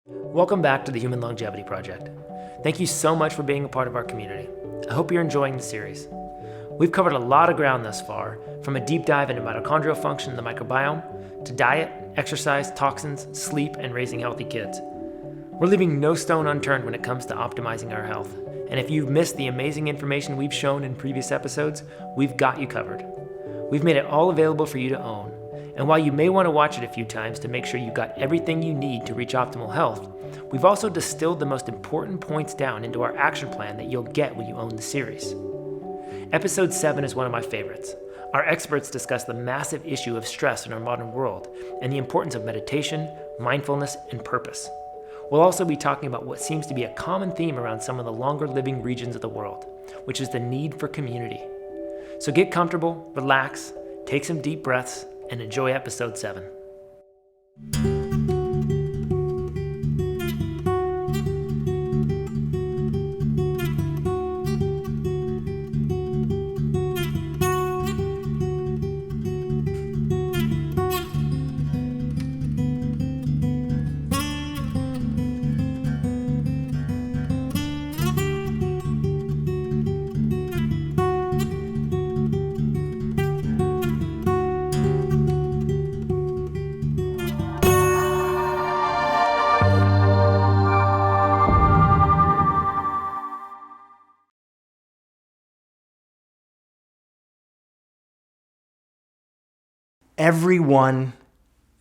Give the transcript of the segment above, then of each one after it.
Welcome back to the Human Longevity Project. Thank you so much for being a part of our community. I hope you're enjoying the series. We've covered a lot of ground thus far, from a deep dive into mitochondrial function in the microbiome, to diet, exercise, toxins, sleep, and raising healthy kids. We're leaving no stone unturned when it comes to optimizing our health. And if you've missed the amazing information we've shown in previous episodes, we've got you covered. We've made it all available for you to own. And while you may want to watch it a few times to make sure you got everything you need to reach optimal health, we've also distilled the most important points down into our action plan that you'll get when you own the series. Episode 7 is one of my favorites. Our experts discuss the massive issue of stress in our modern world and the importance of meditation, mindfulness, and purpose. We'll also be talking about what seems to be a common theme around some of the longer living regions of the world, which is the need for community. So get comfortable, relax, take some deep breaths, and enjoy episode 7. Everyone,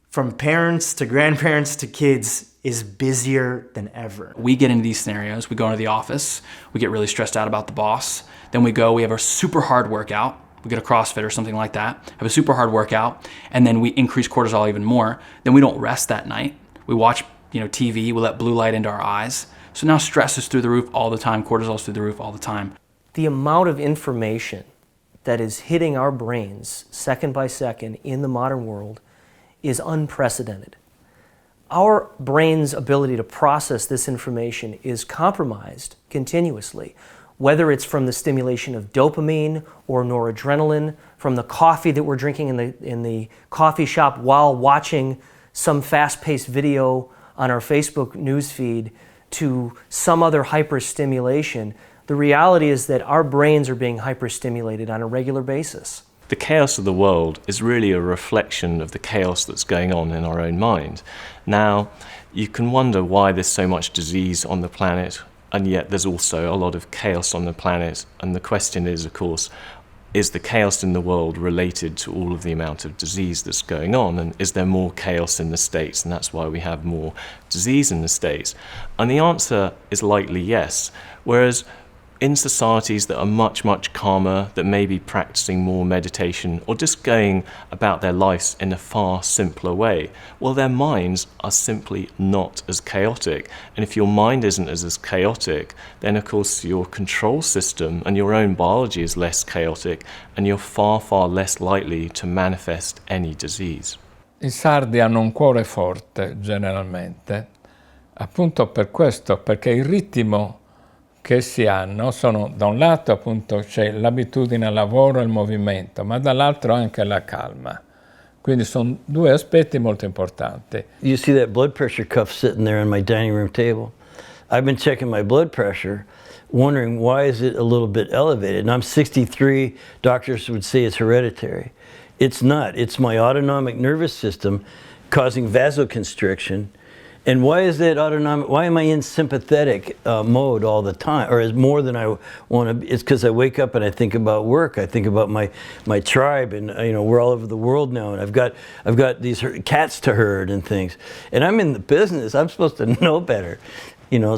from parents to grandparents to kids, is busier than ever. We get into these scenarios, we go into the office, we get really stressed out about the boss, then we have a super hard workout, we get a CrossFit or something like that, have a super hard workout, and then we increase cortisol even more. Then we don't rest that night. We watch TV, we let blue light into our eyes. So now stress is through the roof all the time, cortisol is through the roof all the time. The amount of information that is hitting our brains second by second in the modern world is unprecedented. Our brain's ability to process this information is compromised continuously, whether it's from the stimulation of dopamine or noradrenaline, from the coffee that we're drinking in the coffee shop while watching some fast-paced video on our Facebook newsfeed, to some other hyperstimulation. The reality is that our brains are being hyperstimulated on a regular basis. The chaos of the world is really a reflection of the chaos that's going on in our own mind. Now, you can wonder why there's so much disease on the planet, and yet there's also a lot of chaos on the planet. And the question is, of course, is the chaos in the world related to all of the amount of disease that's going on? And is there more chaos in the States? And that's why we have more disease in the States. And the answer is likely yes. Whereas in societies that are much, much calmer, that may be practicing more meditation or just going about their lives in a far simpler way, well, their minds are simply not as chaotic. And if your mind isn't as chaotic, then of course your control system and your own biology is less chaotic, and you're far, far less likely to manifest any disease. I sardi hanno un cuore forte, generalmente, appunto per questo, perché il ritmo che si hanno sono, da un lato appunto c'è l'abitudine al lavoro e al movimento, ma dall'altro anche la calma. Quindi sono due aspetti molto importanti. You see that blood pressure cuff sitting there on my dining room table? I've been checking my blood pressure, wondering why is it a little bit elevated? And I'm 63, doctors would say it's hereditary. It's not, it's my autonomic nervous system causing vasoconstriction. And why is that autonomic? Why am I in sympathetic mode all the time, or is more than I want to? It's because I wake up and I think about work. I think about my tribe, and we're all over the world now, and I've got these cats to herd and things. And I'm in the business. I'm supposed to know better,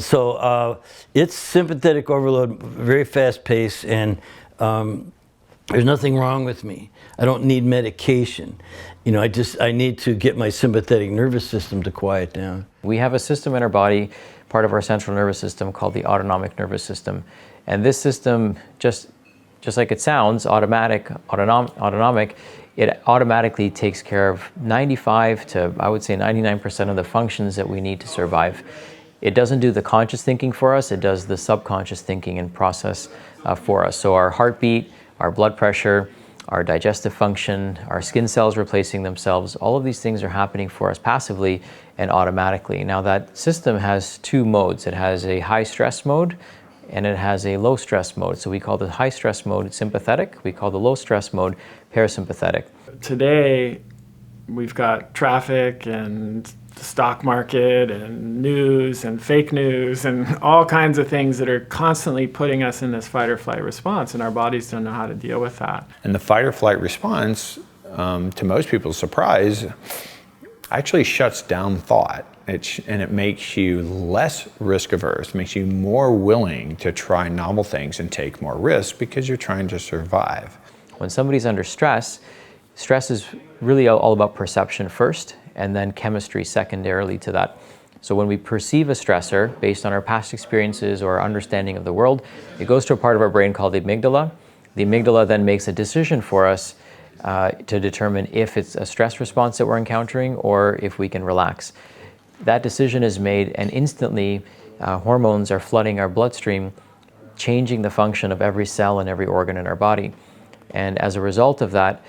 So it's sympathetic overload, very fast pace, and there's nothing wrong with me. I don't need medication. I need to get my sympathetic nervous system to quiet down. We have a system in our body, part of our central nervous system, called the autonomic nervous system. And this system, just like it sounds, autonomic, it automatically takes care of 95 to, I would say, 99% of the functions that we need to survive. It doesn't do the conscious thinking for us, it does the subconscious thinking and process for us. So our heartbeat, our blood pressure, our digestive function, our skin cells replacing themselves. All of these things are happening for us passively and automatically. Now that system has two modes. It has a high stress mode and it has a low stress mode. So we call the high stress mode sympathetic. We call the low stress mode parasympathetic. Today, we've got traffic and the stock market and news and fake news and all kinds of things that are constantly putting us in this fight or flight response, and our bodies don't know how to deal with that. And the fight or flight response, to most people's surprise, actually shuts down thought. And it makes you less risk averse, makes you more willing to try novel things and take more risks because you're trying to survive. When somebody's under stress, stress is really all about perception first, and then chemistry secondarily to that. So when we perceive a stressor based on our past experiences or our understanding of the world, it goes to a part of our brain called the amygdala. The amygdala then makes a decision for us to determine if it's a stress response that we're encountering or if we can relax. That decision is made, and instantly hormones are flooding our bloodstream, changing the function of every cell and every organ in our body. And as a result of that,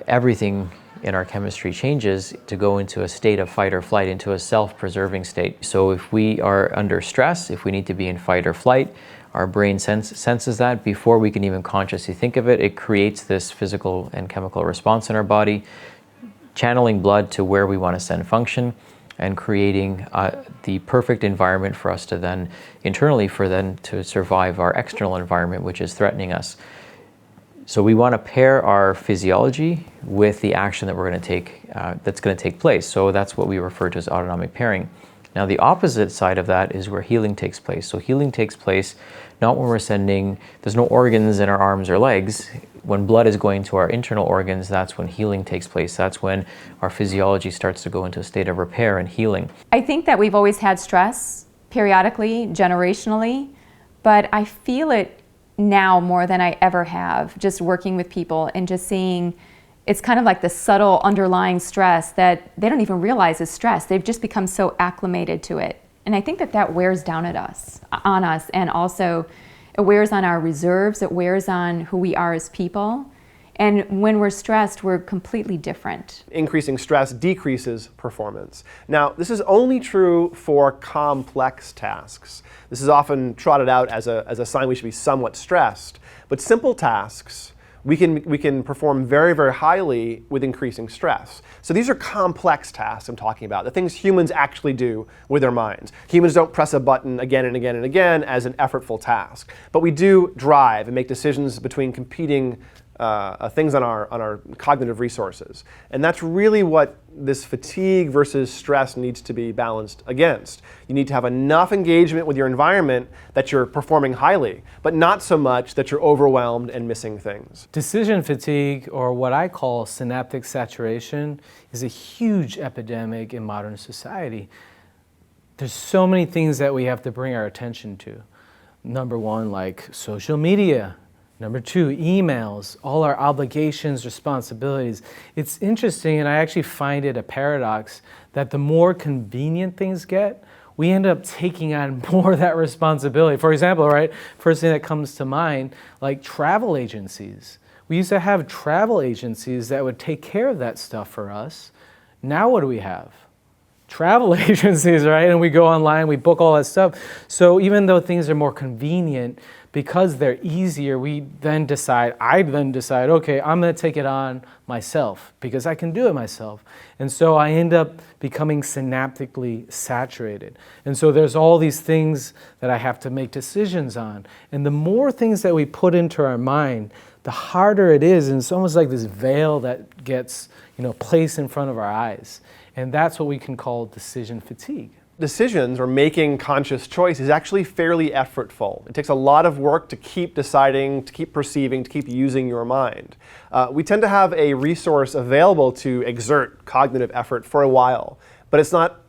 everything in our chemistry changes to go into a state of fight or flight, into a self-preserving state. So if we are under stress, if we need to be in fight or flight, our brain senses that before we can even consciously think of it. It creates this physical and chemical response in our body, channeling blood to where we want to send function, and creating the perfect environment for us to then, internally, for then to survive our external environment, which is threatening us. So we want to pair our physiology with the action that we're going to take, that's going to take place. So that's what we refer to as autonomic pairing. Now the opposite side of that is where healing takes place. So healing takes place not when we're sending, there's no organs in our arms or legs. When blood is going to our internal organs, that's when healing takes place. That's when our physiology starts to go into a state of repair and healing. I think that we've always had stress periodically, generationally, but I feel it now more than I ever have, just working with people and just seeing it's kind of like the subtle underlying stress that they don't even realize is stress. They've just become so acclimated to it. And I think that that wears down on us, and also it wears on our reserves, it wears on who we are as people. And when we're stressed, we're completely different. Increasing stress decreases performance. Now, this is only true for complex tasks. This is often trotted out as a sign we should be somewhat stressed. But simple tasks, we can perform very, very highly with increasing stress. So these are complex tasks I'm talking about, the things humans actually do with their minds. Humans don't press a button again and again and again as an effortful task. But we do drive and make decisions between competing things on our cognitive resources. And that's really what this fatigue versus stress needs to be balanced against. You need to have enough engagement with your environment that you're performing highly, but not so much that you're overwhelmed and missing things. Decision fatigue, or what I call synaptic saturation, is a huge epidemic in modern society. There's so many things that we have to bring our attention to. Number one, like social media. Number two, emails, all our obligations, responsibilities. It's interesting, and I actually find it a paradox, that the more convenient things get, we end up taking on more of that responsibility. For example, right, first thing that comes to mind, like travel agencies. We used to have travel agencies that would take care of that stuff for us. Now what do we have? Travel agencies, right? And we go online, we book all that stuff. So even though things are more convenient, because they're easier, I then decide, okay, I'm gonna take it on myself because I can do it myself. And so I end up becoming synaptically saturated. And so there's all these things that I have to make decisions on. And the more things that we put into our mind, the harder it is. And it's almost like this veil that gets, placed in front of our eyes. And that's what we can call decision fatigue. Decisions, or making conscious choice, is actually fairly effortful. It takes a lot of work to keep deciding, to keep perceiving, to keep using your mind. We tend to have a resource available to exert cognitive effort for a while, but it's not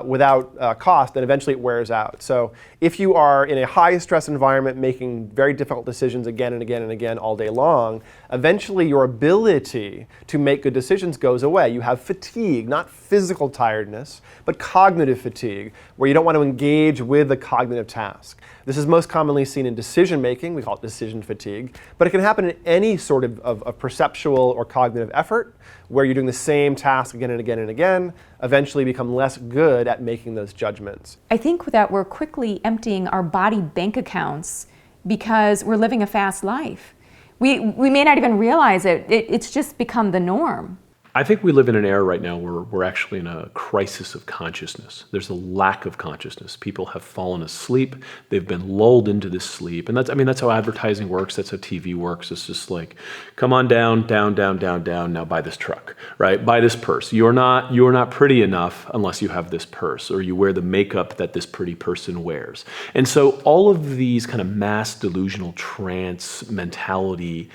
without cost, then eventually it wears out. So if you are in a high stress environment making very difficult decisions again and again and again all day long, eventually your ability to make good decisions goes away. You have fatigue, not physical tiredness, but cognitive fatigue, where you don't want to engage with the cognitive task. This is most commonly seen in decision making, we call it decision fatigue, but it can happen in any sort of perceptual or cognitive effort where you're doing the same task again and again and again, eventually become less good at making those judgments. I think that we're quickly emptying our body bank accounts because we're living a fast life. We may not even realize it. It's just become the norm. I think we live in an era right now where we're actually in a crisis of consciousness. There's a lack of consciousness. People have fallen asleep. They've been lulled into this sleep. And that's how advertising works. That's how TV works. It's just like, come on down, down, down, down, down. Now buy this truck, right? Buy this purse. You're not pretty enough unless you have this purse, or you wear the makeup that this pretty person wears. And so all of these kind of mass delusional trance mentality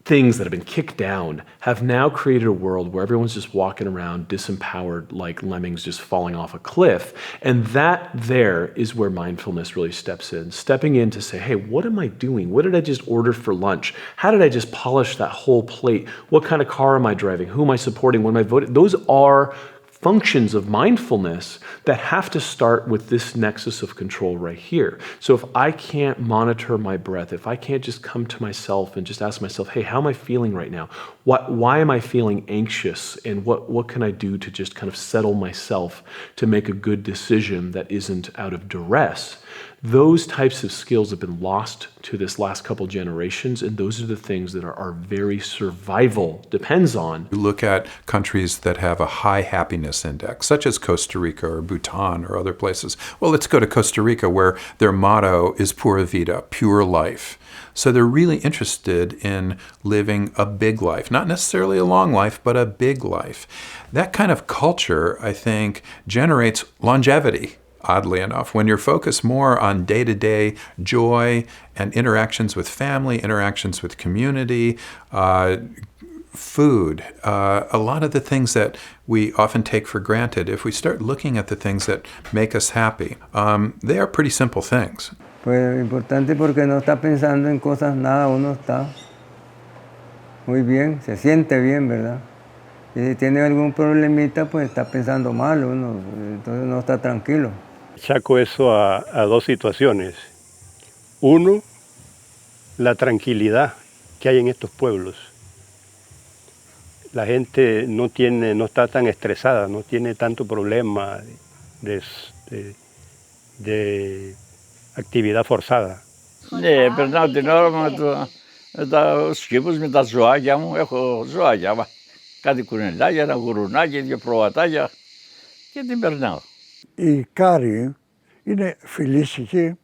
things that have been kicked down have now created a world where everyone's just walking around disempowered like lemmings just falling off a cliff. And that there is where mindfulness really steps in, stepping in to say, hey, what am I doing? What did I just order for lunch? How did I just polish that whole plate? What kind of car am I driving? Who am I supporting? When am I voting? Those are functions of mindfulness that have to start with this nexus of control right here. So if I can't monitor my breath, if I can't just come to myself and just ask myself, hey, how am I feeling right now? Why am I feeling anxious? And what can I do to just kind of settle myself to make a good decision that isn't out of duress? Those types of skills have been lost to this last couple generations, and those are the things that our very survival depends on. You look at countries that have a high happiness index, such as Costa Rica or Bhutan or other places. Well, let's go to Costa Rica, where their motto is Pura Vida, pure life. So they're really interested in living a big life, not necessarily a long life, but a big life. That kind of culture, I think, generates longevity. Oddly enough, when you're focused more on day-to-day joy and interactions with family, interactions with community, food, a lot of the things that we often take for granted, if we start looking at the things that make us happy, they are pretty simple things. Pues importante porque no está pensando en cosas nada, uno está muy bien, se siente bien, ¿verdad? Y si tiene algún problemita, pues está pensando mal, uno, entonces no está tranquilo. Saco eso a dos situaciones. Uno, la tranquilidad que hay en estos pueblos. La gente no está tan estresada, no tiene tanto problema de actividad forzada. Ναι, περνάω την ώρα με τους κήπους, με τα ζωάκια μου. Έχω ζωάκια, κάτι κουνελάκια, ένα γουρουνάκι, δύο προβατάκια και την περνάω. Οι Κάροι είναι φιλήσυχοι,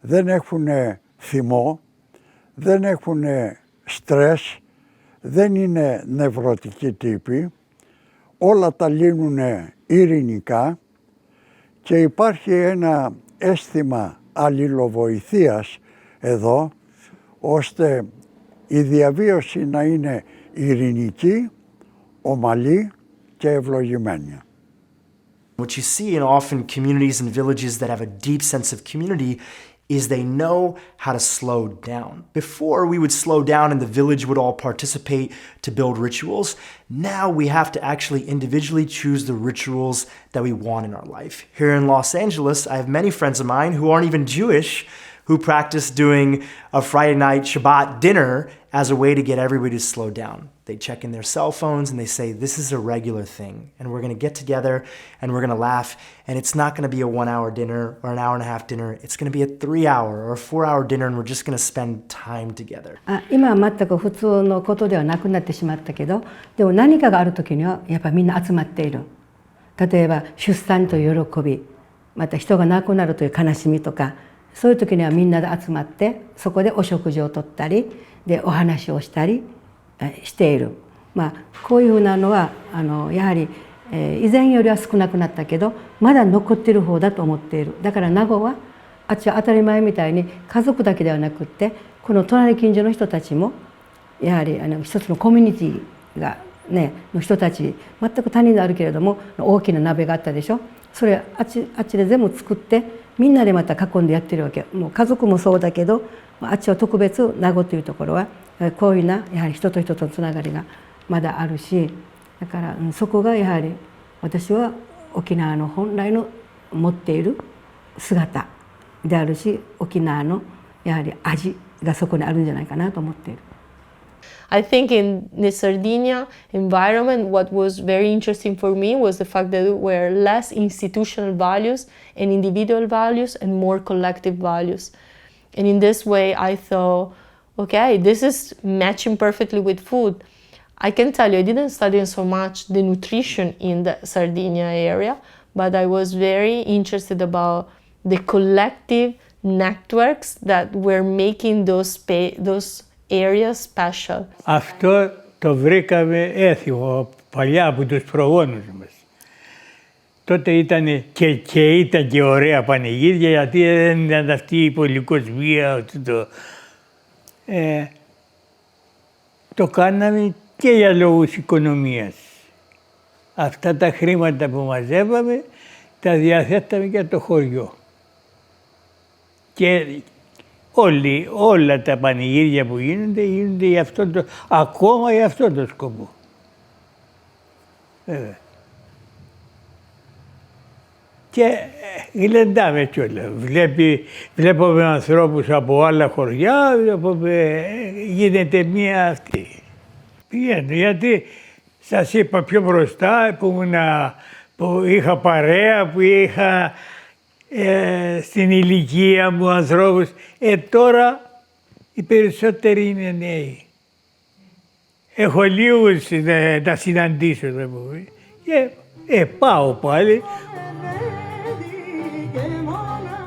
δεν έχουν θυμό, δεν έχουν στρες, δεν είναι νευρωτικοί τύποι, όλα τα λύνουν ειρηνικά και υπάρχει ένα αίσθημα αλληλοβοηθείας εδώ, ώστε η διαβίωση να είναι ειρηνική, ομαλή και ευλογημένη. What you see in often communities and villages that have a deep sense of community is they know how to slow down. Before, we would slow down and the village would all participate to build rituals. Now we have to actually individually choose the rituals that we want in our life. Here in Los Angeles, I have many friends of mine who aren't even Jewish who practice doing a Friday night Shabbat dinner as a way to get everybody to slow down. They check in their cell phones and they say, this is a regular thing, and we're gonna get together and we're gonna laugh, and it's not gonna be a 1 hour dinner or an hour and a half dinner, it's gonna be a 3 hour or a 4 hour dinner, and we're just gonna spend time togetder. 今は全く普通のことではなくなってしまったけど、でも何かがある時にはやっぱりみんな集まっている。例えば出産という喜び、また人が亡くなるという悲しみとか、そういう時にはみんなで集まってそこでお食事をとったりでお話をしたりしている、こういうふうなのはやはり以前よりは少なくなったけどまだ残っている方だと思っている。だから名護はあっちは当たり前みたいに家族だけではなくってこの隣近所の人たちもやはり一つのコミュニティがね、の人たち、全く他人であるけれども大きな鍋があったでしょ。それあっちで全部作ってみんなでまた囲んでやってるわけ。もう家族もそうだけど、あっちは特別名護というところはこういうなやはり人と人とのつながりがまだあるし、だから、そこがやはり私は沖縄の本来の持っている姿であるし、沖縄のやはり味がそこにあるんじゃないかなと思っている。I think in the Sardinia environment, what was very interesting for me was the fact that there were less institutional values and individual values and more collective values. And in this way, I thought, okay, this is matching perfectly with food. I can tell you, I didn't study so much the nutrition in the Sardinia area, but I was very interested about the collective networks that were making those areas special. Αυτό το βρήκαμε έθιμο παλιά από τους προγόνους μας. Τότε ήταν και ωραία πανηγύρια, γιατί δεν ήταν αυτή η πολυκοσμία. Το κάναμε και για λόγους οικονομίας. Αυτά τα χρήματα που μαζεύαμε τα διαθέταμε για το χωριό. Και όλα τα πανηγύρια που γίνονται για ακόμα για αυτόν τον σκοπό. Βέβαια. Και γλεντάμε κιόλας. Βλέπουμε ανθρώπους από άλλα χωριά, γίνεται μία αυτή. Πηγαίνω, γιατί σας είπα πιο μπροστά που είχα παρέα, που είχα στην ηλικία μου ανθρώπους. Τώρα οι περισσότεροι είναι νέοι. Έχω λίγους να συναντήσω, και πάω πάλι.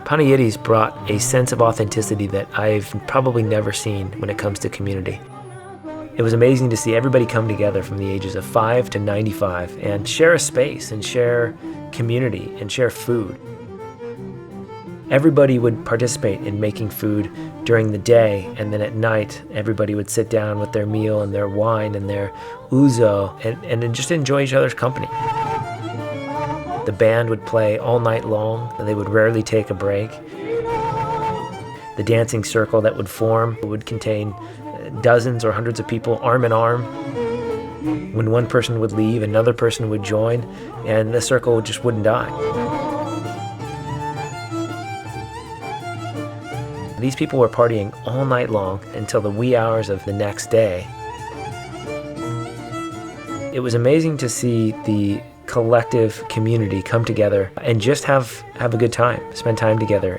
Panayidis brought a sense of authenticity that I've probably never seen when it comes to community. It was amazing to see everybody come together from the ages of 5 to 95 and share a space and share community and share food. Everybody would participate in making food during the day, and then at night everybody would sit down with their meal and their wine and their ouzo and just enjoy each other's company. The band would play all night long, and they would rarely take a break. The dancing circle that would form would contain dozens or hundreds of people arm in arm. When one person would leave, another person would join, and the circle just wouldn't die. These people were partying all night long until the wee hours of the next day. It was amazing to see the collective community come together and just have a good time, spend time together.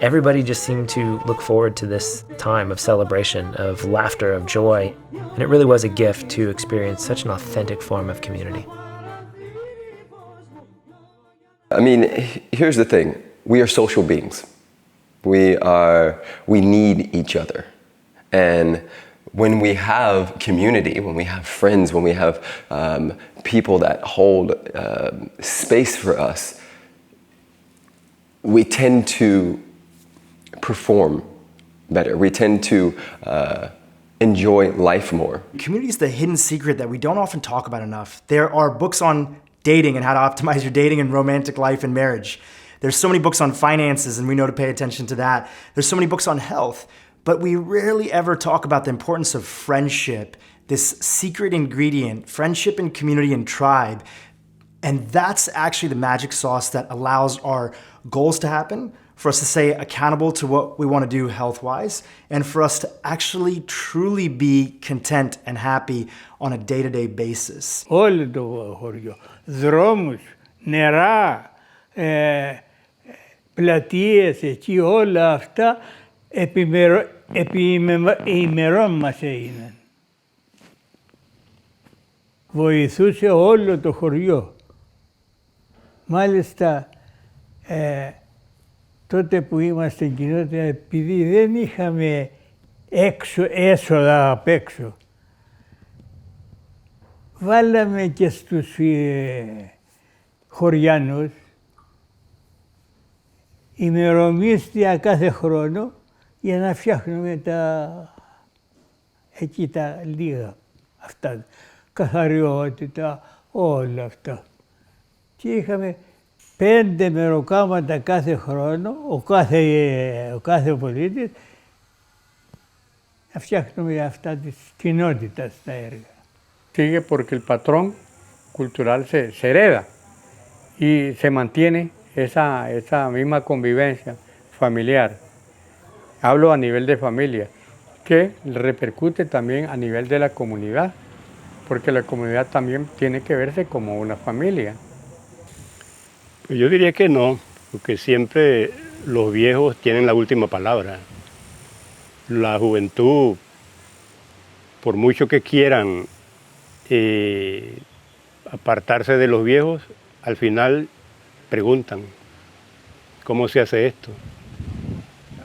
Everybody just seemed to look forward to this time of celebration, of laughter, of joy, and it really was a gift to experience such an authentic form of community. I mean, here's the thing. We are social beings. We need each other. And when we have community, when we have friends, when we have people that hold space for us, we tend to perform better. We tend to enjoy life more. Community is the hidden secret that we don't often talk about enough. There are books on dating and how to optimize your dating and romantic life and marriage. There's so many books on finances, and we know to pay attention to that. There's so many books on health, but we rarely ever talk about the importance of friendship, this secret ingredient, friendship and community and tribe. And that's actually the magic sauce that allows our goals to happen, for us to stay accountable to what we want to do health-wise, and for us to actually truly be content and happy on a day-to-day basis. Όλο το χωριό, δρόμους, νερά, πλατείες, εκεί όλα αυτά επί ημερών μας έγιναν. Βοηθούσε όλο το χωριό. Μάλιστα, τότε που είμαστε κοινότητα, επειδή δεν είχαμε έσοδα απ' έξω, βάλαμε και στους χωριανούς ημερομίσθια κάθε χρόνο για να φτιάχνουμε εκεί τα λίγα αυτά, καθαριότητα, όλα αυτά. Και είχαμε 5 μεροκάματα κάθε χρόνο, ο κάθε πολίτης, να φτιάχνουμε αυτά της κοινότητας τα έργα. Sigue porque el patrón cultural se hereda y se mantiene esa misma convivencia familiar. Hablo a nivel de familia, que repercute también a nivel de la comunidad, porque la comunidad también tiene que verse como una familia. Yo diría que no, porque siempre los viejos tienen la última palabra. La juventud, por mucho que quieran apartarse de los viejos, al final preguntan, ¿cómo se hace esto?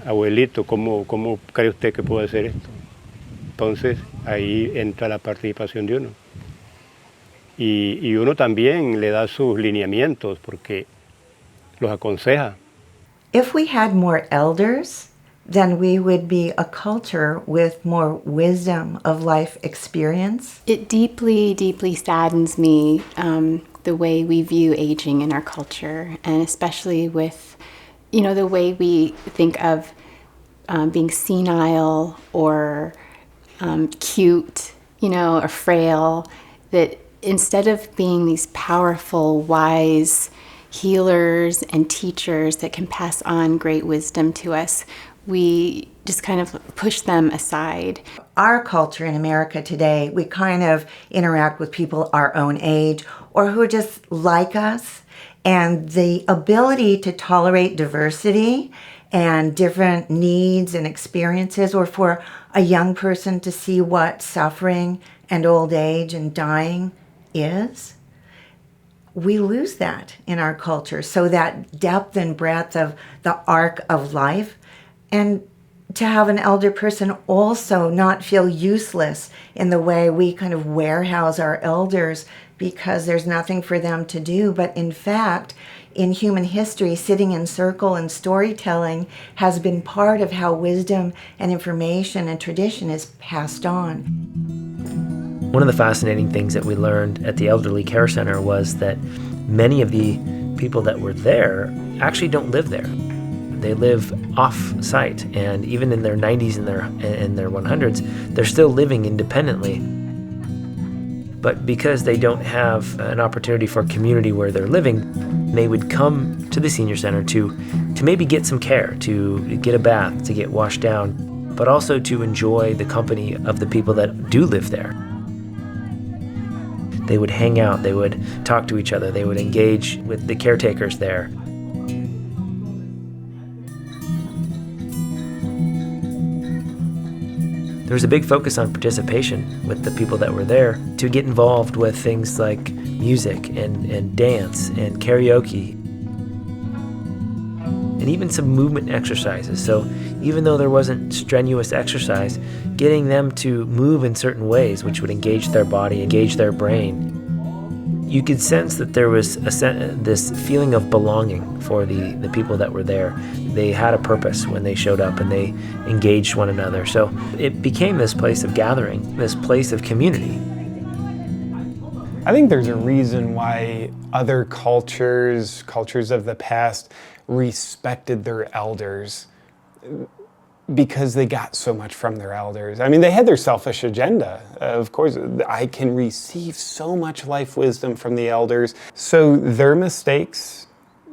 Abuelito, ¿cómo cree usted que puede hacer esto? Entonces ahí entra la participación de uno. Y uno también le da sus lineamientos porque los aconseja. If we had more elders, then we would be a culture with more wisdom of life experience. It deeply, deeply saddens me the way we view aging in our culture, and especially with, the way we think of being senile or cute, or frail, that instead of being these powerful, wise healers and teachers that can pass on great wisdom to us, we just kind of push them aside. Our culture in America today, we kind of interact with people our own age or who are just like us, and the ability to tolerate diversity and different needs and experiences, or for a young person to see what suffering and old age and dying is, we lose that in our culture. So that depth and breadth of the arc of life, and to have an elder person also not feel useless in the way we kind of warehouse our elders because there's nothing for them to do. But in fact, in human history, sitting in circle and storytelling has been part of how wisdom and information and tradition is passed on. One of the fascinating things that we learned at the Elderly Care Center was that many of the people that were there actually don't live there. They live off-site, and even in their 90s and their 100s, they're still living independently. But because they don't have an opportunity for a community where they're living, they would come to the senior center to maybe get some care, to get a bath, to get washed down, but also to enjoy the company of the people that do live there. They would hang out, they would talk to each other, they would engage with the caretakers there. There was a big focus on participation with the people that were there to get involved with things like music and dance and karaoke and even some movement exercises. So even though there wasn't strenuous exercise, getting them to move in certain ways which would engage their body, engage their brain, you could sense that there was this feeling of belonging for the people that were there. They had a purpose when they showed up and they engaged one another. So it became this place of gathering, this place of community. I think there's a reason why other cultures of the past respected their elders, because they got so much from their elders. I mean, they had their selfish agenda. Of course, I can receive so much life wisdom from the elders. So their mistakes,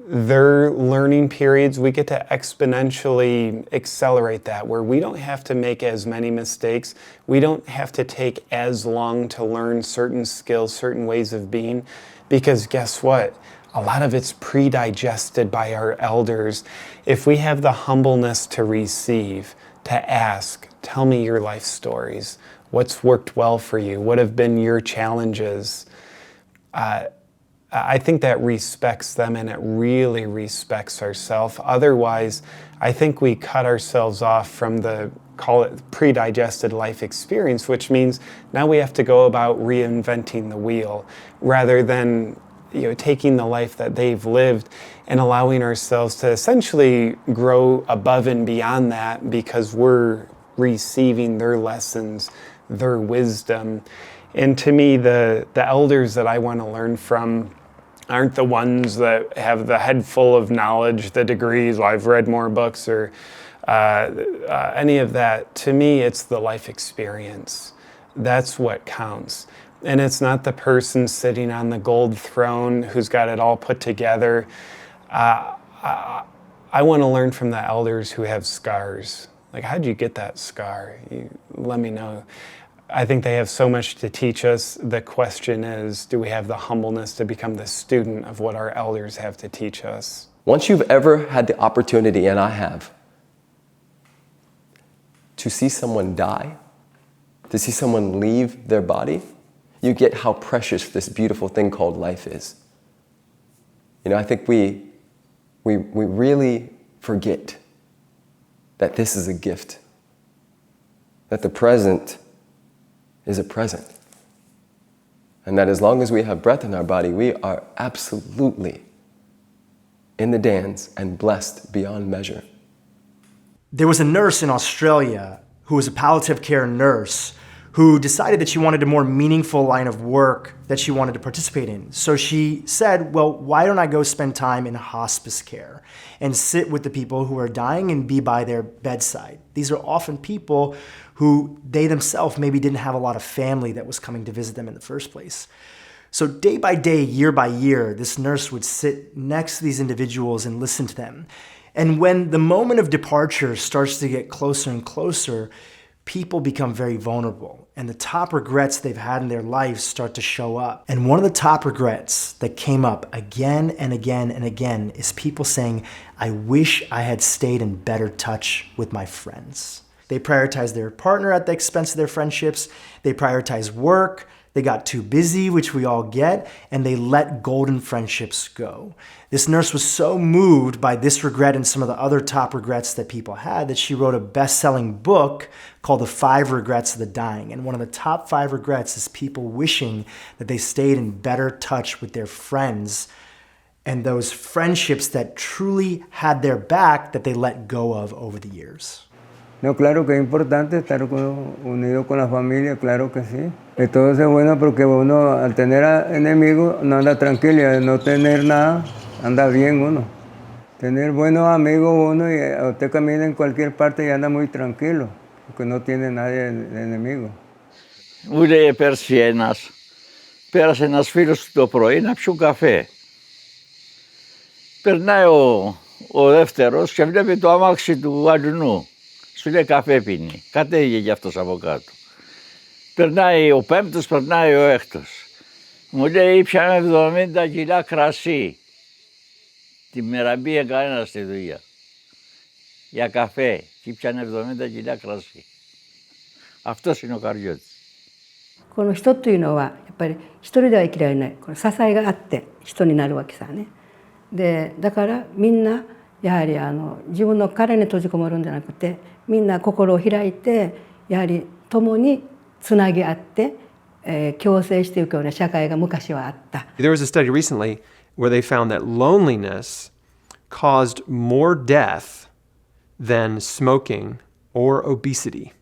their learning periods, we get to exponentially accelerate that, where we don't have to make as many mistakes. We don't have to take as long to learn certain skills, certain ways of being, because guess what? A lot of it's pre-digested by our elders. If we have the humbleness to receive, to ask, tell me your life stories. What's worked well for you? What have been your challenges? I think that respects them, and it really respects ourselves. Otherwise, I think we cut ourselves off from the, call it pre-digested life experience, which means now we have to go about reinventing the wheel rather than taking the life that they've lived and allowing ourselves to essentially grow above and beyond that because we're receiving their lessons their wisdom. And to me, the elders that I want to learn from aren't the ones that have the head full of knowledge, the degrees, I've read more books, or any of that. To me, it's the life experience. That's what counts. And it's not the person sitting on the gold throne who's got it all put together. I want to learn from the elders who have scars. Like, how'd you get that scar? Let me know. I think they have so much to teach us. The question is, do we have the humbleness to become the student of what our elders have to teach us? Once you've ever had the opportunity, and I have, to see someone die, to see someone leave their body, you get how precious this beautiful thing called life is. You know, I think we really forget that this is a gift, that the present is a present, and that as long as we have breath in our body, we are absolutely in the dance and blessed beyond measure. There was a nurse in Australia who was a palliative care nurse who decided that she wanted a more meaningful line of work that she wanted to participate in. So she said, well, why don't I go spend time in hospice care and sit with the people who are dying and be by their bedside? These are often people who they themselves maybe didn't have a lot of family that was coming to visit them in the first place. So day by day, year by year, this nurse would sit next to these individuals and listen to them. And when the moment of departure starts to get closer and closer, people become very vulnerable, and the top regrets they've had in their lives start to show up. And one of the top regrets that came up again and again and again is people saying, I wish I had stayed in better touch with my friends. They prioritize their partner at the expense of their friendships. They prioritize work. They got too busy, which we all get, and they let golden friendships go. This nurse was so moved by this regret and some of the other top regrets that people had that she wrote a best-selling book called The 5 Regrets of the Dying. And one of the top 5 regrets is people wishing that they stayed in better touch with their friends and those friendships that truly had their back that they let go of over the years. No, claro que es importante estar unido con la familia, claro que sí. Todo eso es bueno porque uno al tener enemigos no anda tranquilo y al no tener nada anda bien uno. Tener buenos amigos uno y usted camina en cualquier parte y anda muy tranquilo porque no tiene nadie de enemigo. Μου λέει πέρσι πέρασε ένας φίλος του το πρωί να πιούν καφέ. Περνάει ο δεύτερος και βλέπει το αμάξι του αλουνού. Σου λέει καφέ πίνει. Κατέβηκε κι αυτός από κάτω. Περνάει ο πέμπτος, περνάει ο έκτος. Μου λέει ήπιαμε 70 κιλά κρασί. Τη μέρα μπήκε κανένα στη δουλειά. Για καφέ. Και ήπιανε 70 κιλά κρασί. Αυτός είναι ο Καριώτης. この人というのはやっぱり一人では生きられない。この支えがあって人になるわけさね。でだからみんなやはり自分の殻に閉じこもるんじゃなくてみんな心を開いてやはり共につなぎ合って、共生していくような社会が昔はあった。There was a study recently where they found that loneliness caused more death than smoking or obesity.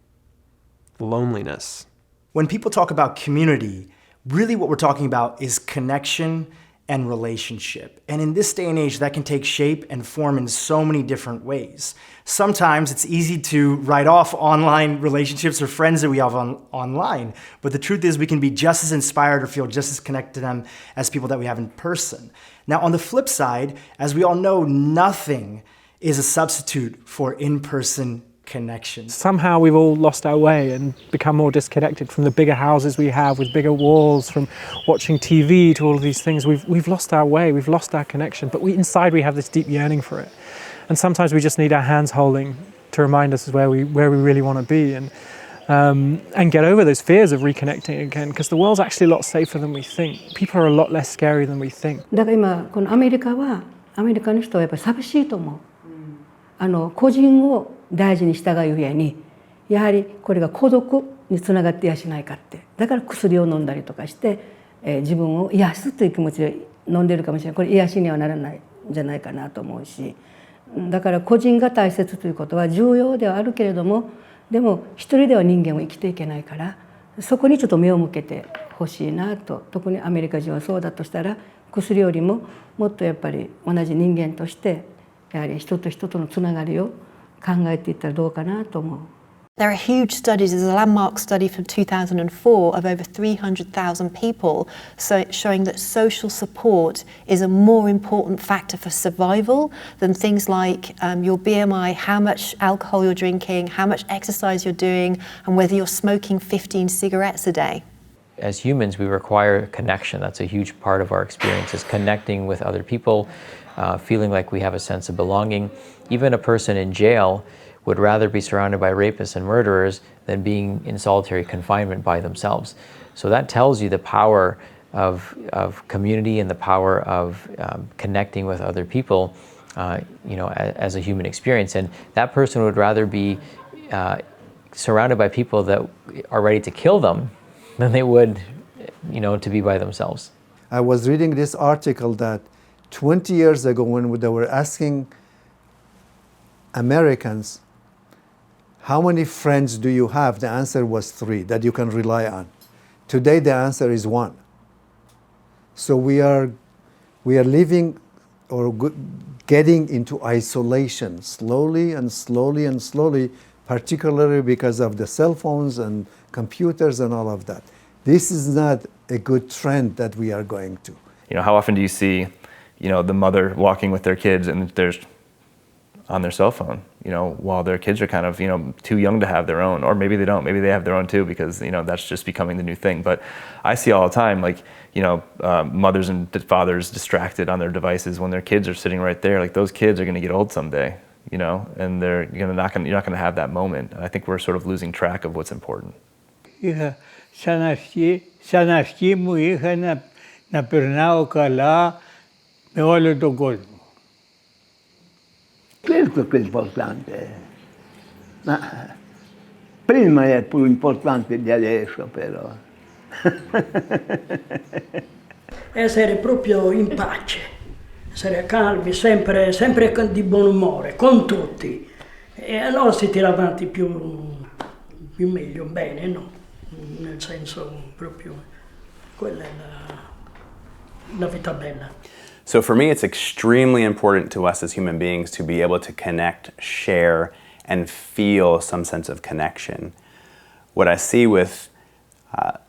Loneliness. When people talk about community, really what we're talking about is connection and relationship. And in this day and age, that can take shape and form in so many different ways. Sometimes it's easy to write off online relationships or friends that we have online, but the truth is we can be just as inspired or feel just as connected to them as people that we have in person. Now, on the flip side, as we all know, nothing is a substitute for in-person connections. Somehow we've all lost our way and become more disconnected from the bigger houses we have with bigger walls, from watching TV to all of these things. We've lost our way, we've lost our connection, but inside we have this deep yearning for it. And sometimes we just need our hands holding to remind us where we really want to be and get over those fears of reconnecting again, because the world's actually a lot safer than we think. People are a lot less scary than we think. だから今このアメリカの人はやっぱり寂しいと思う。個人を大事に従うゆえにやはりこれが孤独につながってやしないかって、だから薬を飲んだりとかして、自分を癒すという気持ちで飲んでるかもしれない。これ癒しにはならないんじゃないかなと思うし、だから個人が大切ということは重要ではあるけれども、でも一人では人間は生きていけないから、そこにちょっと目を向けてほしいなと。特にアメリカ人はそうだとしたら、薬よりももっとやっぱり同じ人間としてやはり人と人とのつながりを考えていったらどうかなと思う。There are huge studies. There's a landmark study from 2004 of over 300,000 people showing that social support is a more important factor for survival than things like your BMI, how much alcohol you're drinking, how much exercise you're doing, and whether you're smoking 15 cigarettes a day. As humans, we require connection. That's a huge part of our experience, is connecting with other people, feeling like we have a sense of belonging. Even a person in jail would rather be surrounded by rapists and murderers than being in solitary confinement by themselves. So that tells you the power of community and the power of connecting with other people, as a human experience. And that person would rather be surrounded by people that are ready to kill them than they would, to be by themselves. I was reading this article that 20 years ago, when they were asking Americans, how many friends do you have? The answer was 3 that you can rely on. Today the answer is 1. So we are living or getting into isolation slowly and slowly and slowly, particularly because of the cell phones and computers and all of that. This is not a good trend that we are going to. How often do you see, the mother walking with their kids and there's on their cell phone, while their kids are kind of, too young to have their own, or maybe they don't, maybe they have their own too, because, that's just becoming the new thing. But I see all the time, like, mothers and fathers distracted on their devices when their kids are sitting right there. Like, those kids are going to get old someday, and you're not going to have that moment. And I think we're sort of losing track of what's important. Σαν αρχή μου είχα να περνάω καλά με όλο τον κόσμο. Questo che è importante, ma prima è più importante di adesso però. Essere proprio in pace, essere calmi, sempre di buon umore, con tutti. E allora si tira avanti più meglio, bene, no? Nel senso proprio, quella è la vita bella. So for me, it's extremely important to us as human beings to be able to connect, share, and feel some sense of connection. What I see with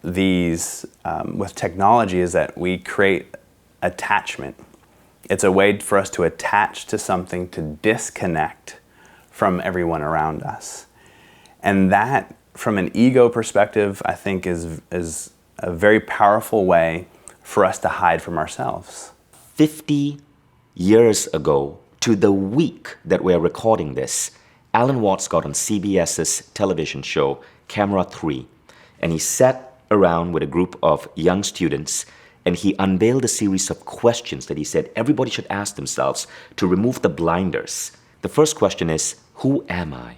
with technology is that we create attachment. It's a way for us to attach to something, to disconnect from everyone around us. And that, from an ego perspective, I think is a very powerful way for us to hide from ourselves. 50 years ago, to the week that we're recording this, Alan Watts got on CBS's television show, Camera 3, and he sat around with a group of young students and he unveiled a series of questions that he said everybody should ask themselves to remove the blinders. The first question is, who am I?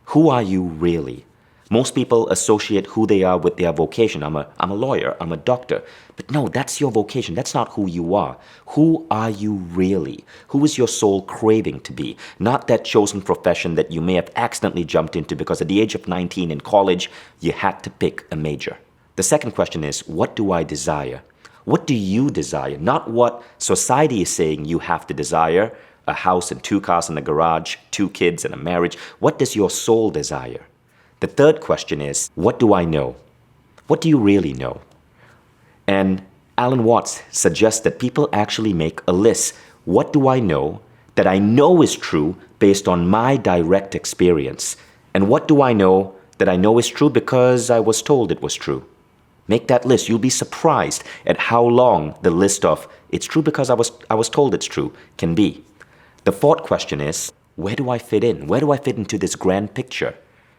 Who are you really? Most people associate who they are with their vocation. I'm a lawyer, I'm a doctor. But no, that's your vocation. That's not who you are. Who are you really? Who is your soul craving to be? Not that chosen profession that you may have accidentally jumped into because at the age of 19 in college, you had to pick a major. The second question is, what do I desire? What do you desire? Not what society is saying you have to desire, a house and 2 cars in the garage, 2 kids and a marriage. What does your soul desire? The third question is, what do I know? What do you really know? And Alan Watts suggests that people actually make a list. What do I know that I know is true based on my direct experience? And what do I know that I know is true because I was told it was true? Make that list. You'll be surprised at how long the list of it's true because I was told it's true can be. The fourth question is, where do I fit in? Where do I fit into this grand picture?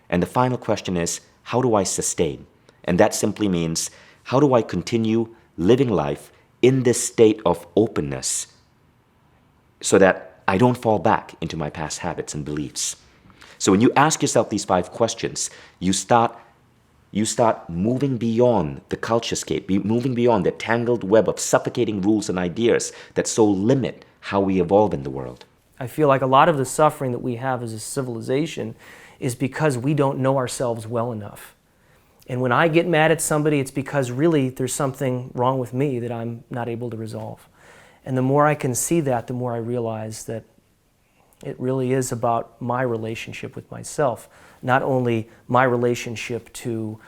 And the final question is, how do I sustain? And that simply means, how do I continue living life in this state of openness so that I don't fall back into my past habits and beliefs? So when you ask yourself these 5 questions, you start moving beyond the culturescape, moving beyond the tangled web of suffocating rules and ideas that so limit how we evolve in the world. I feel like a lot of the suffering that we have as a civilization is because we don't know ourselves well enough. And when I get mad at somebody, it's because really there's something wrong with me that I'm not able to resolve. And the more I can see that, the more I realize that it really is about my relationship with myself, not only my relationship to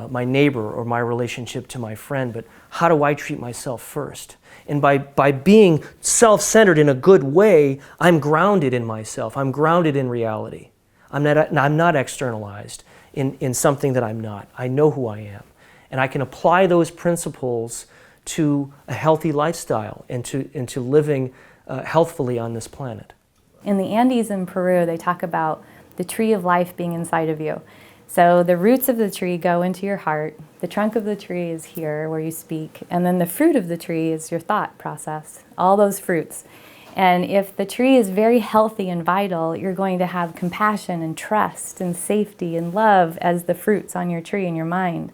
my neighbor or my relationship to my friend, but how do I treat myself first? And by being self-centered in a good way, I'm grounded in myself. I'm grounded in reality. I'm not externalized in something that I'm not. I know who I am. And I can apply those principles to a healthy lifestyle and to living healthfully on this planet. In the Andes in Peru, they talk about the tree of life being inside of you. So the roots of the tree go into your heart, the trunk of the tree is here where you speak, and then the fruit of the tree is your thought process, all those fruits. And if the tree is very healthy and vital, you're going to have compassion and trust and safety and love as the fruits on your tree in your mind.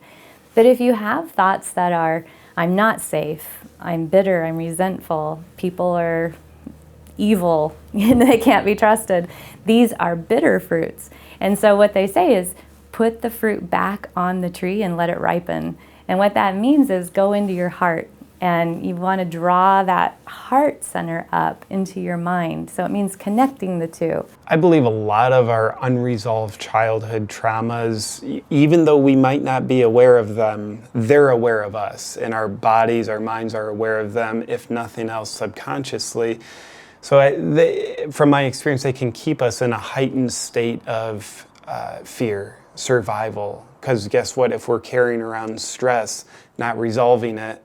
But if you have thoughts that are, I'm not safe, I'm bitter, I'm resentful, people are evil, they can't be trusted, these are bitter fruits. And so what they say is, put the fruit back on the tree and let it ripen. And what that means is go into your heart, and you want to draw that heart center up into your mind. So it means connecting the two. I believe a lot of our unresolved childhood traumas, even though we might not be aware of them, they're aware of us, and our bodies, our minds are aware of them, if nothing else, subconsciously. So from my experience, they can keep us in a heightened state of fear, survival. Because guess what? If we're carrying around stress, not resolving it,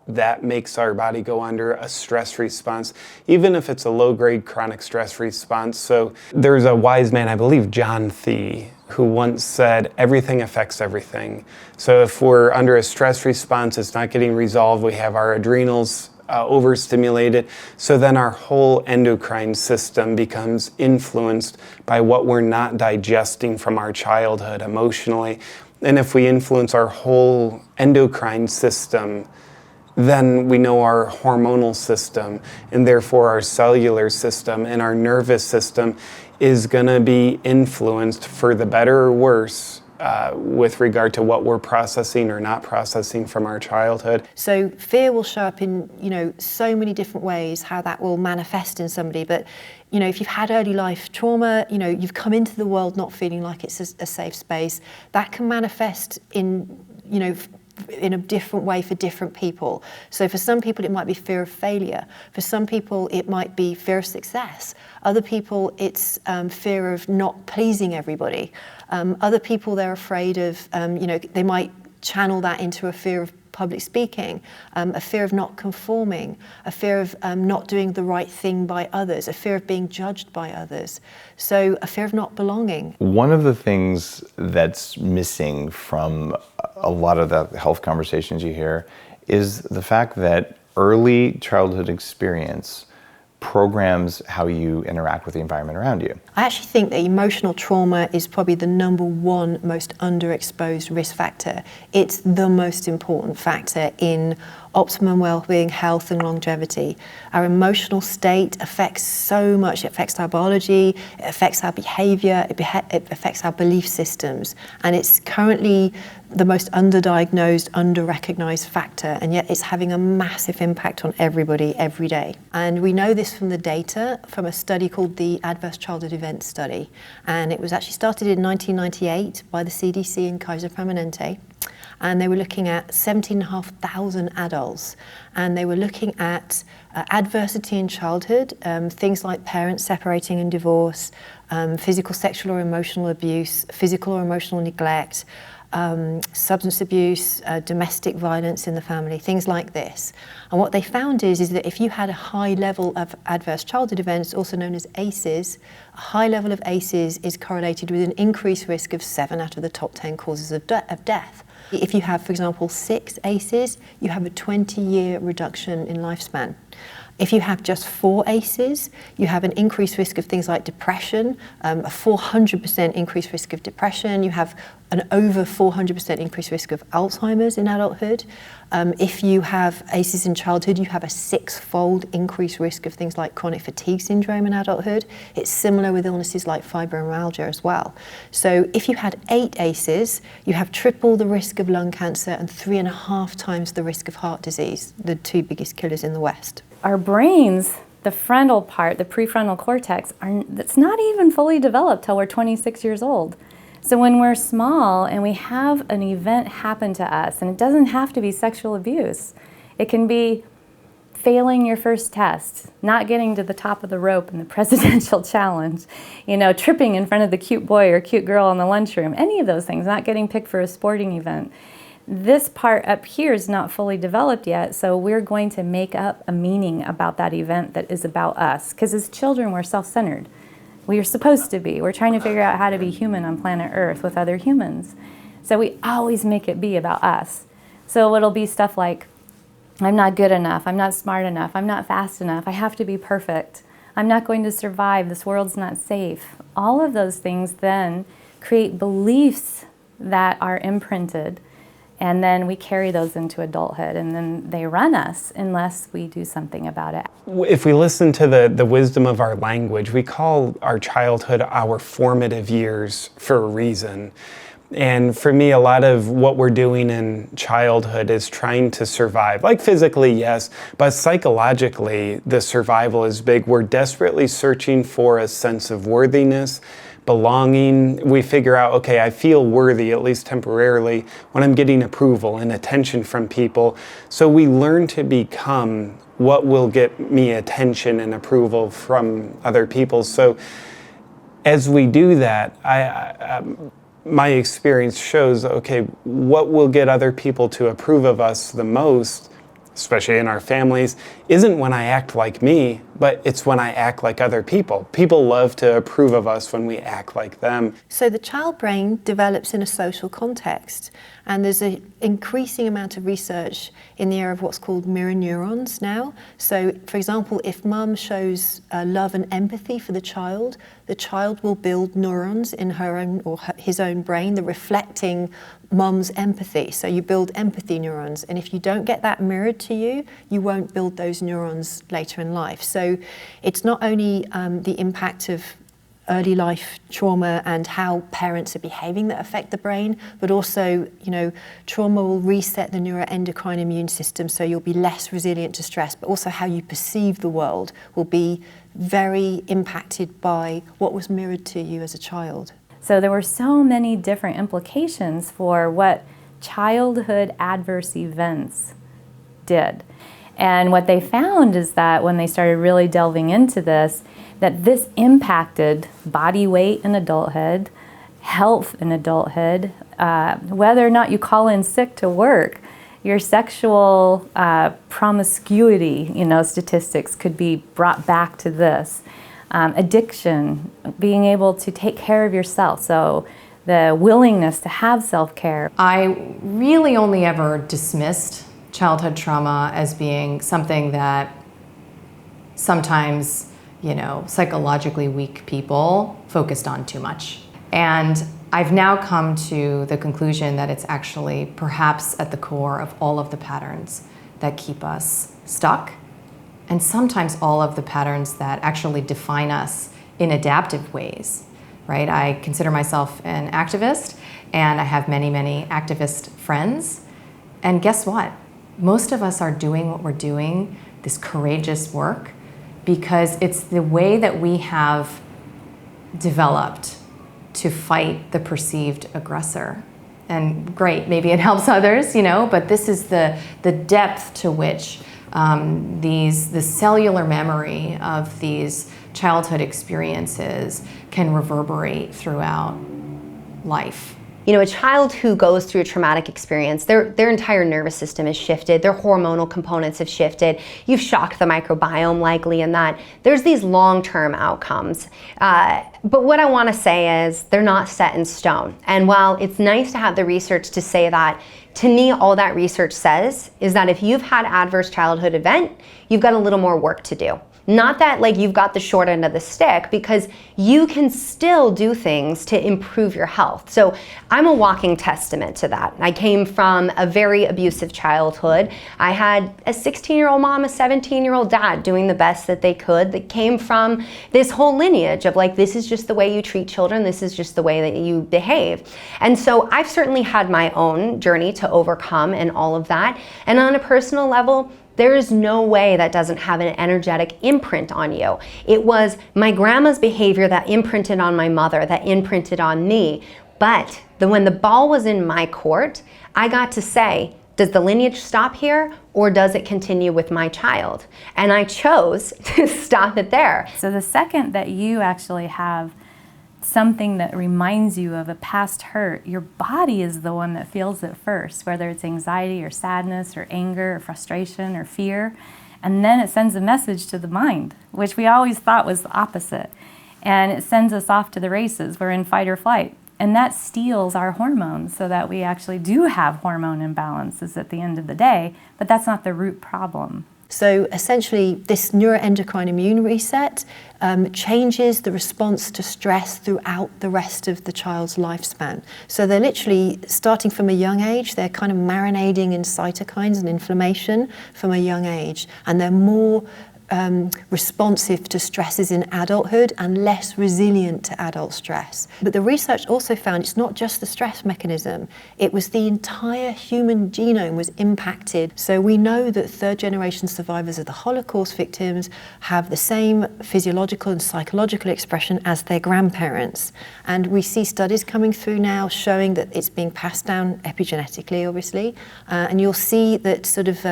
that makes our body go under a stress response, even if it's a low-grade chronic stress response. So there's a wise man, I believe John Thie, who once said, everything affects everything. So if we're under a stress response, it's not getting resolved, we have our adrenals overstimulated, so then our whole endocrine system becomes influenced by what we're not digesting from our childhood emotionally. And if we influence our whole endocrine system, then we know our hormonal system, and therefore our cellular system and our nervous system is going to be influenced for the better or worse with regard to what we're processing or not processing from our childhood. So fear will show up in, so many different ways, how that will manifest in somebody. But, if you've had early life trauma, you've come into the world not feeling like it's a safe space, that can manifest in, in a different way for different people. So for some people it might be fear of failure. For some people it might be fear of success. Other people it's fear of not pleasing everybody. Other people they're afraid of, they might channel that into a fear of public speaking, a fear of not conforming, a fear of not doing the right thing by others, a fear of being judged by others. So a fear of not belonging. One of the things that's missing from a lot of the health conversations you hear is the fact that early childhood experience programs how you interact with the environment around you. I actually think that emotional trauma is probably the #1 most underexposed risk factor. It's the most important factor in optimum well-being, health and longevity. Our emotional state affects so much. It affects our biology, it affects our behavior, it affects our belief systems. And it's currently the most underdiagnosed, under-recognized factor, and yet it's having a massive impact on everybody every day. And we know this from the data from a study called the Adverse Childhood Events Study. And it was actually started in 1998 by the CDC in Kaiser Permanente. And they were looking at 17,500 adults. And they were looking at adversity in childhood, things like parents separating and divorce, physical, sexual or emotional abuse, physical or emotional neglect, substance abuse, domestic violence in the family, things like this. And what they found is that if you had a high level of adverse childhood events, also known as ACEs, a high level of ACEs is correlated with an increased risk of 7 out of the top 10 causes of death. If you have, for example, 6 ACEs, you have a 20-year reduction in lifespan. If you have just 4 ACEs, you have an increased risk of things like depression, a 400% increased risk of depression. You have an over 400% increased risk of Alzheimer's in adulthood. If you have ACEs in childhood, you have a 6-fold increased risk of things like chronic fatigue syndrome in adulthood. It's similar with illnesses like fibromyalgia as well. So if you had 8 ACEs, you have triple the risk of lung cancer and 3.5 times the risk of heart disease, the 2 biggest killers in the West. Our brains, the frontal part, the prefrontal cortex, that's not even fully developed till we're 26 years old. So when we're small and we have an event happen to us, and it doesn't have to be sexual abuse, it can be failing your first test, not getting to the top of the rope in the presidential challenge, tripping in front of the cute boy or cute girl in the lunchroom, any of those things, not getting picked for a sporting event. This part up here is not fully developed yet, so we're going to make up a meaning about that event that is about us. Because as children, we're self-centered. We are supposed to be. We're trying to figure out how to be human on planet Earth with other humans. So we always make it be about us. So it'll be stuff like, I'm not good enough, I'm not smart enough, I'm not fast enough, I have to be perfect, I'm not going to survive, this world's not safe. All of those things then create beliefs that are imprinted. And then we carry those into adulthood, and then they run us unless we do something about it. If we listen to the wisdom of our language, we call our childhood our formative years for a reason. And for me, a lot of what we're doing in childhood is trying to survive. Like physically, yes, but psychologically, the survival is big. We're desperately searching for a sense of worthiness, belonging. We figure out, okay, I feel worthy, at least temporarily, when I'm getting approval and attention from people. So we learn to become what will get me attention and approval from other people. So as we do that, my experience shows, okay, what will get other people to approve of us the most, especially in our families, isn't when I act like me, but it's when I act like other people. People love to approve of us when we act like them. So the child brain develops in a social context, and there's an increasing amount of research in the area of what's called mirror neurons now. So, for example, if mum shows love and empathy for the child will build neurons in her own or his own brain, the reflecting mum's empathy. So you build empathy neurons, and if you don't get that mirrored to you, you won't build those neurons later in life. So it's not only the impact of early life trauma and how parents are behaving that affect the brain, but also, trauma will reset the neuroendocrine immune system, so you'll be less resilient to stress, but also how you perceive the world will be very impacted by what was mirrored to you as a child. So there were so many different implications for what childhood adverse events did. And what they found is that when they started really delving into this, that this impacted body weight in adulthood, health in adulthood, whether or not you call in sick to work, your sexual promiscuity, statistics could be brought back to this. Addiction, being able to take care of yourself, so the willingness to have self-care. I really only ever dismissed childhood trauma as being something that sometimes, psychologically weak people focused on too much. And I've now come to the conclusion that it's actually perhaps at the core of all of the patterns that keep us stuck, and sometimes all of the patterns that actually define us in adaptive ways, right? I consider myself an activist, and I have many, many activist friends. And guess what? Most of us are doing what we're doing, this courageous work, because it's the way that we have developed to fight the perceived aggressor. And great, maybe it helps others, but this is the depth to which the cellular memory of these childhood experiences can reverberate throughout life. You know, a child who goes through a traumatic experience, their entire nervous system is shifted, their hormonal components have shifted, you've shocked the microbiome likely in that. There's these long-term outcomes. But what I want to say is they're not set in stone. And while it's nice to have the research to say that, to me, all that research says is that if you've had adverse childhood event, you've got a little more work to do. Not that like you've got the short end of the stick, because you can still do things to improve your health. So I'm a walking testament to that. I came from a very abusive childhood. I had a 16-year-old mom, a 17-year-old dad doing the best that they could, that came from this whole lineage of like, this is just the way you treat children, this is just the way that you behave. And so I've certainly had my own journey to overcome and all of that. And on a personal level, there is no way that doesn't have an energetic imprint on you. It was my grandma's behavior that imprinted on my mother, that imprinted on me. But when the ball was in my court, I got to say, does the lineage stop here or does it continue with my child? And I chose to stop it there. So the second that you actually have something that reminds you of a past hurt, your body is the one that feels it first, whether it's anxiety or sadness or anger or frustration or fear. And then it sends a message to the mind, which we always thought was the opposite. And it sends us off to the races. We're in fight or flight. And that steals our hormones so that we actually do have hormone imbalances at the end of the day, but that's not the root problem. So essentially, this neuroendocrine immune reset changes the response to stress throughout the rest of the child's lifespan. So they're literally, starting from a young age, they're kind of marinating in cytokines and inflammation from a young age, and they're more responsive to stresses in adulthood and less resilient to adult stress. But the research also found it's not just the stress mechanism, it was the entire human genome was impacted. So we know that third-generation survivors of the Holocaust victims have the same physiological and psychological expression as their grandparents. And we see studies coming through now showing that it's being passed down epigenetically, obviously. And you'll see that sort of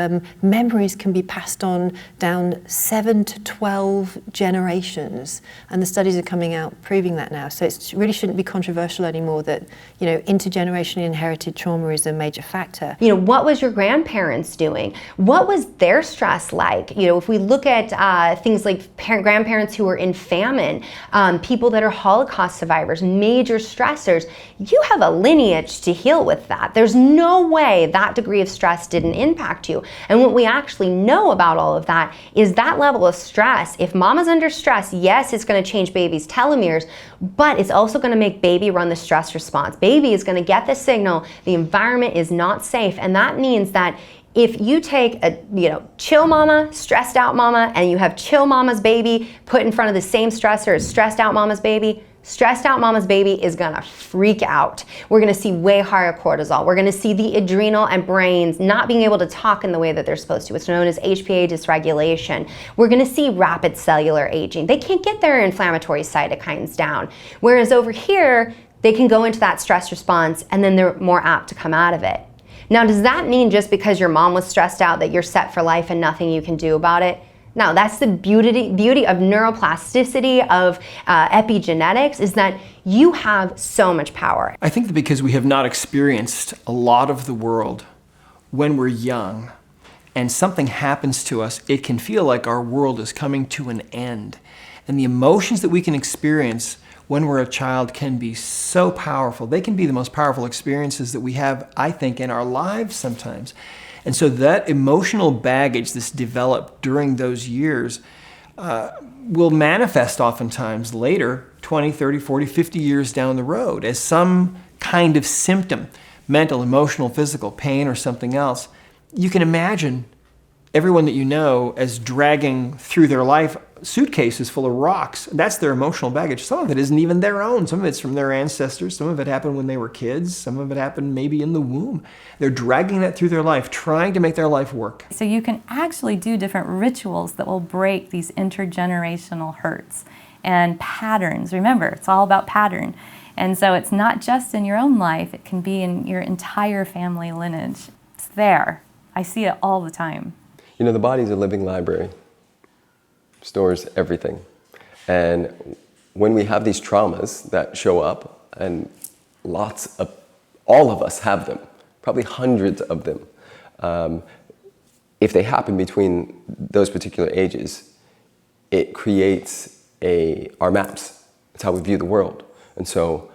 memories can be passed on down 7 to 12 generations, and the studies are coming out proving that now. So it really shouldn't be controversial anymore that, you know, intergenerationally inherited trauma is a major factor. You know, what was your grandparents doing? What was their stress like? You know, if we look at things like grandparents who were in famine, people that are Holocaust survivors, major stressors, you have a lineage to heal with that. There's no way that degree of stress didn't impact you. And what we actually know about all of that is that level of stress. If mama's under stress, yes, it's going to change baby's telomeres, but it's also going to make baby run the stress response. Baby is going to get the signal the environment is not safe, and that means that if you take a, you know, chill mama, stressed out mama, and you have chill mama's baby put in front of the same stressor as stressed out mama's baby, stressed out mama's baby is gonna freak out. We're gonna see way higher cortisol. We're gonna see the adrenal and brains not being able to talk in the way that they're supposed to. It's known as HPA dysregulation. We're gonna see rapid cellular aging. They can't get their inflammatory cytokines down. Whereas over here, they can go into that stress response and then they're more apt to come out of it. Now, does that mean just because your mom was stressed out that you're set for life and nothing you can do about it? No, that's the beauty of neuroplasticity, of epigenetics, is that you have so much power. I think that because we have not experienced a lot of the world when we're young and something happens to us, it can feel like our world is coming to an end. And the emotions that we can experience when we're a child can be so powerful. They can be the most powerful experiences that we have, I think, in our lives sometimes. And so that emotional baggage that's developed during those years will manifest oftentimes later, 20, 30, 40, 50 years down the road as some kind of symptom, mental, emotional, physical, pain or something else. You can imagine everyone that you know as dragging through their life suitcases full of rocks. That's their emotional baggage. Some of it isn't even their own. Some of it's from their ancestors. Some of it happened when they were kids. Some of it happened maybe in the womb. They're dragging that through their life, trying to make their life work. So you can actually do different rituals that will break these intergenerational hurts and patterns. Remember, it's all about pattern. And so it's not just in your own life, it can be in your entire family lineage. It's there. I see it all the time. You know, the body's a living library. Stores everything. And when we have these traumas that show up, and lots of All of us have them, probably hundreds of them. If they happen between those particular ages, it creates our maps. It's how we view the world. And so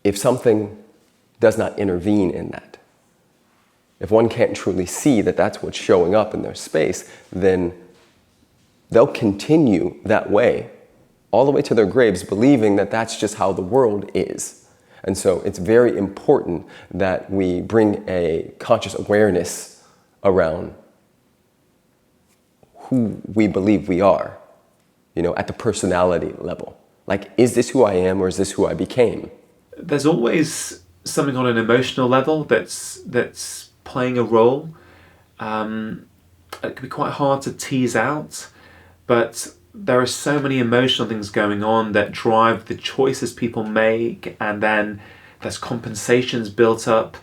if something does not intervene in that, if one can't truly see that that's what's showing up in their space, then they'll continue that way all the way to their graves, believing that that's just how the world is. And so it's very important that we bring a conscious awareness around who we believe we are, at the personality level. Like, is this who I am or is this who I became? There's always something on an emotional level that's playing a role. It can be quite hard to tease out, but there are so many emotional things going on that drive the choices people make, and then there's compensations built up,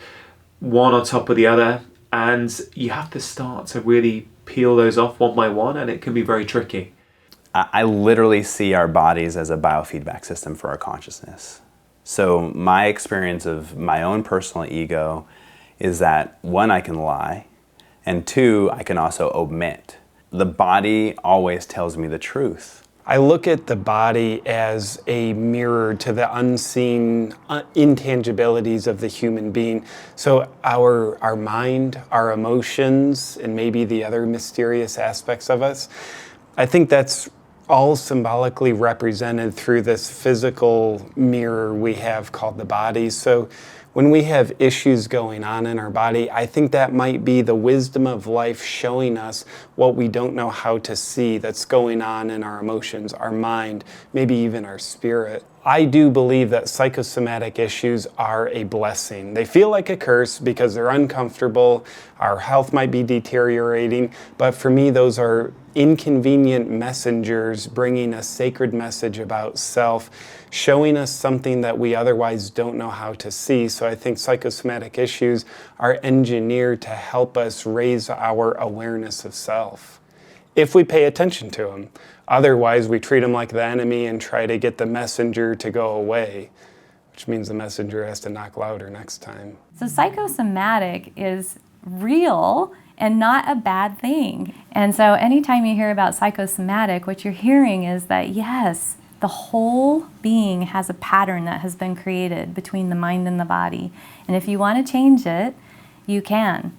one on top of the other, and you have to start to really peel those off one by one, and it can be very tricky. I literally see our bodies as a biofeedback system for our consciousness. So my experience of my own personal ego is that, one, I can lie, and two, I can also omit. The body always tells me the truth. I look at the body as a mirror to the unseen intangibilities of the human being. So our mind, our emotions, and maybe the other mysterious aspects of us, I think that's all symbolically represented through this physical mirror we have called the body. So when we have issues going on in our body, I think that might be the wisdom of life showing us what we don't know how to see that's going on in our emotions, our mind, maybe even our spirit. I do believe that psychosomatic issues are a blessing. They feel like a curse because they're uncomfortable, our health might be deteriorating, but for me those are inconvenient messengers bringing a sacred message about self, showing us something that we otherwise don't know how to see. So I think psychosomatic issues are engineered to help us raise our awareness of self, if we pay attention to them. Otherwise, we treat them like the enemy and try to get the messenger to go away, which means the messenger has to knock louder next time. So psychosomatic is real and not a bad thing. And so anytime you hear about psychosomatic, what you're hearing is that, yes, the whole being has a pattern that has been created between the mind and the body. And if you want to change it, you can.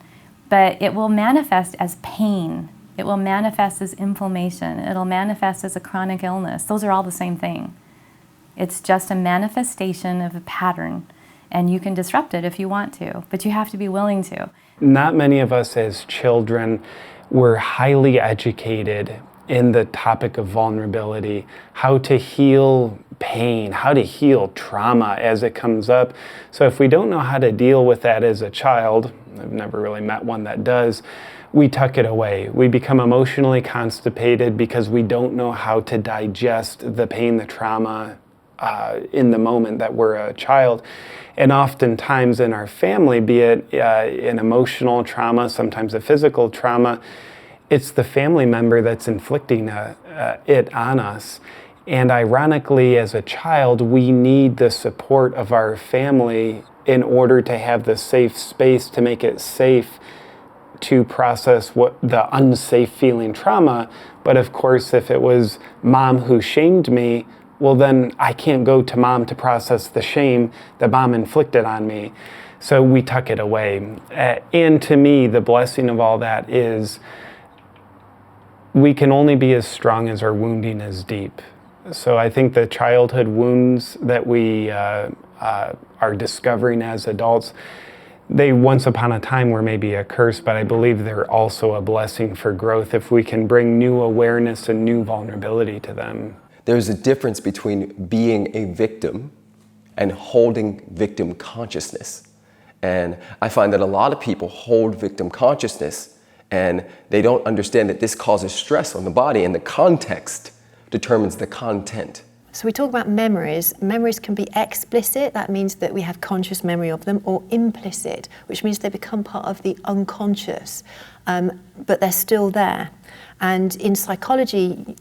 But it will manifest as pain. It will manifest as inflammation. It'll manifest as a chronic illness. Those are all the same thing. It's just a manifestation of a pattern. And you can disrupt it if you want to, but you have to be willing to. Not many of us as children were highly educated in the topic of vulnerability, how to heal pain, how to heal trauma as it comes up. So if we don't know how to deal with that as a child, I've never really met one that does, we tuck it away. We become emotionally constipated because we don't know how to digest the pain, the trauma in the moment that we're a child. And oftentimes in our family, be it an emotional trauma, sometimes a physical trauma, it's the family member that's inflicting it on us. And ironically, as a child, we need the support of our family in order to have the safe space to make it safe to process what the unsafe feeling trauma. But of course, if it was mom who shamed me, well then I can't go to mom to process the shame that mom inflicted on me. So we tuck it away. And to me, the blessing of all that is we can only be as strong as our wounding is deep. So I think the childhood wounds that we are discovering as adults, they once upon a time were maybe a curse, but I believe they're also a blessing for growth if we can bring new awareness and new vulnerability to them. There's a difference between being a victim and holding victim consciousness. And I find that a lot of people hold victim consciousness and they don't understand that this causes stress on the body, and the context determines the content. So we talk about memories. Memories can be explicit, that means that we have conscious memory of them, or implicit, which means they become part of the unconscious. but they're still there. And in psychology,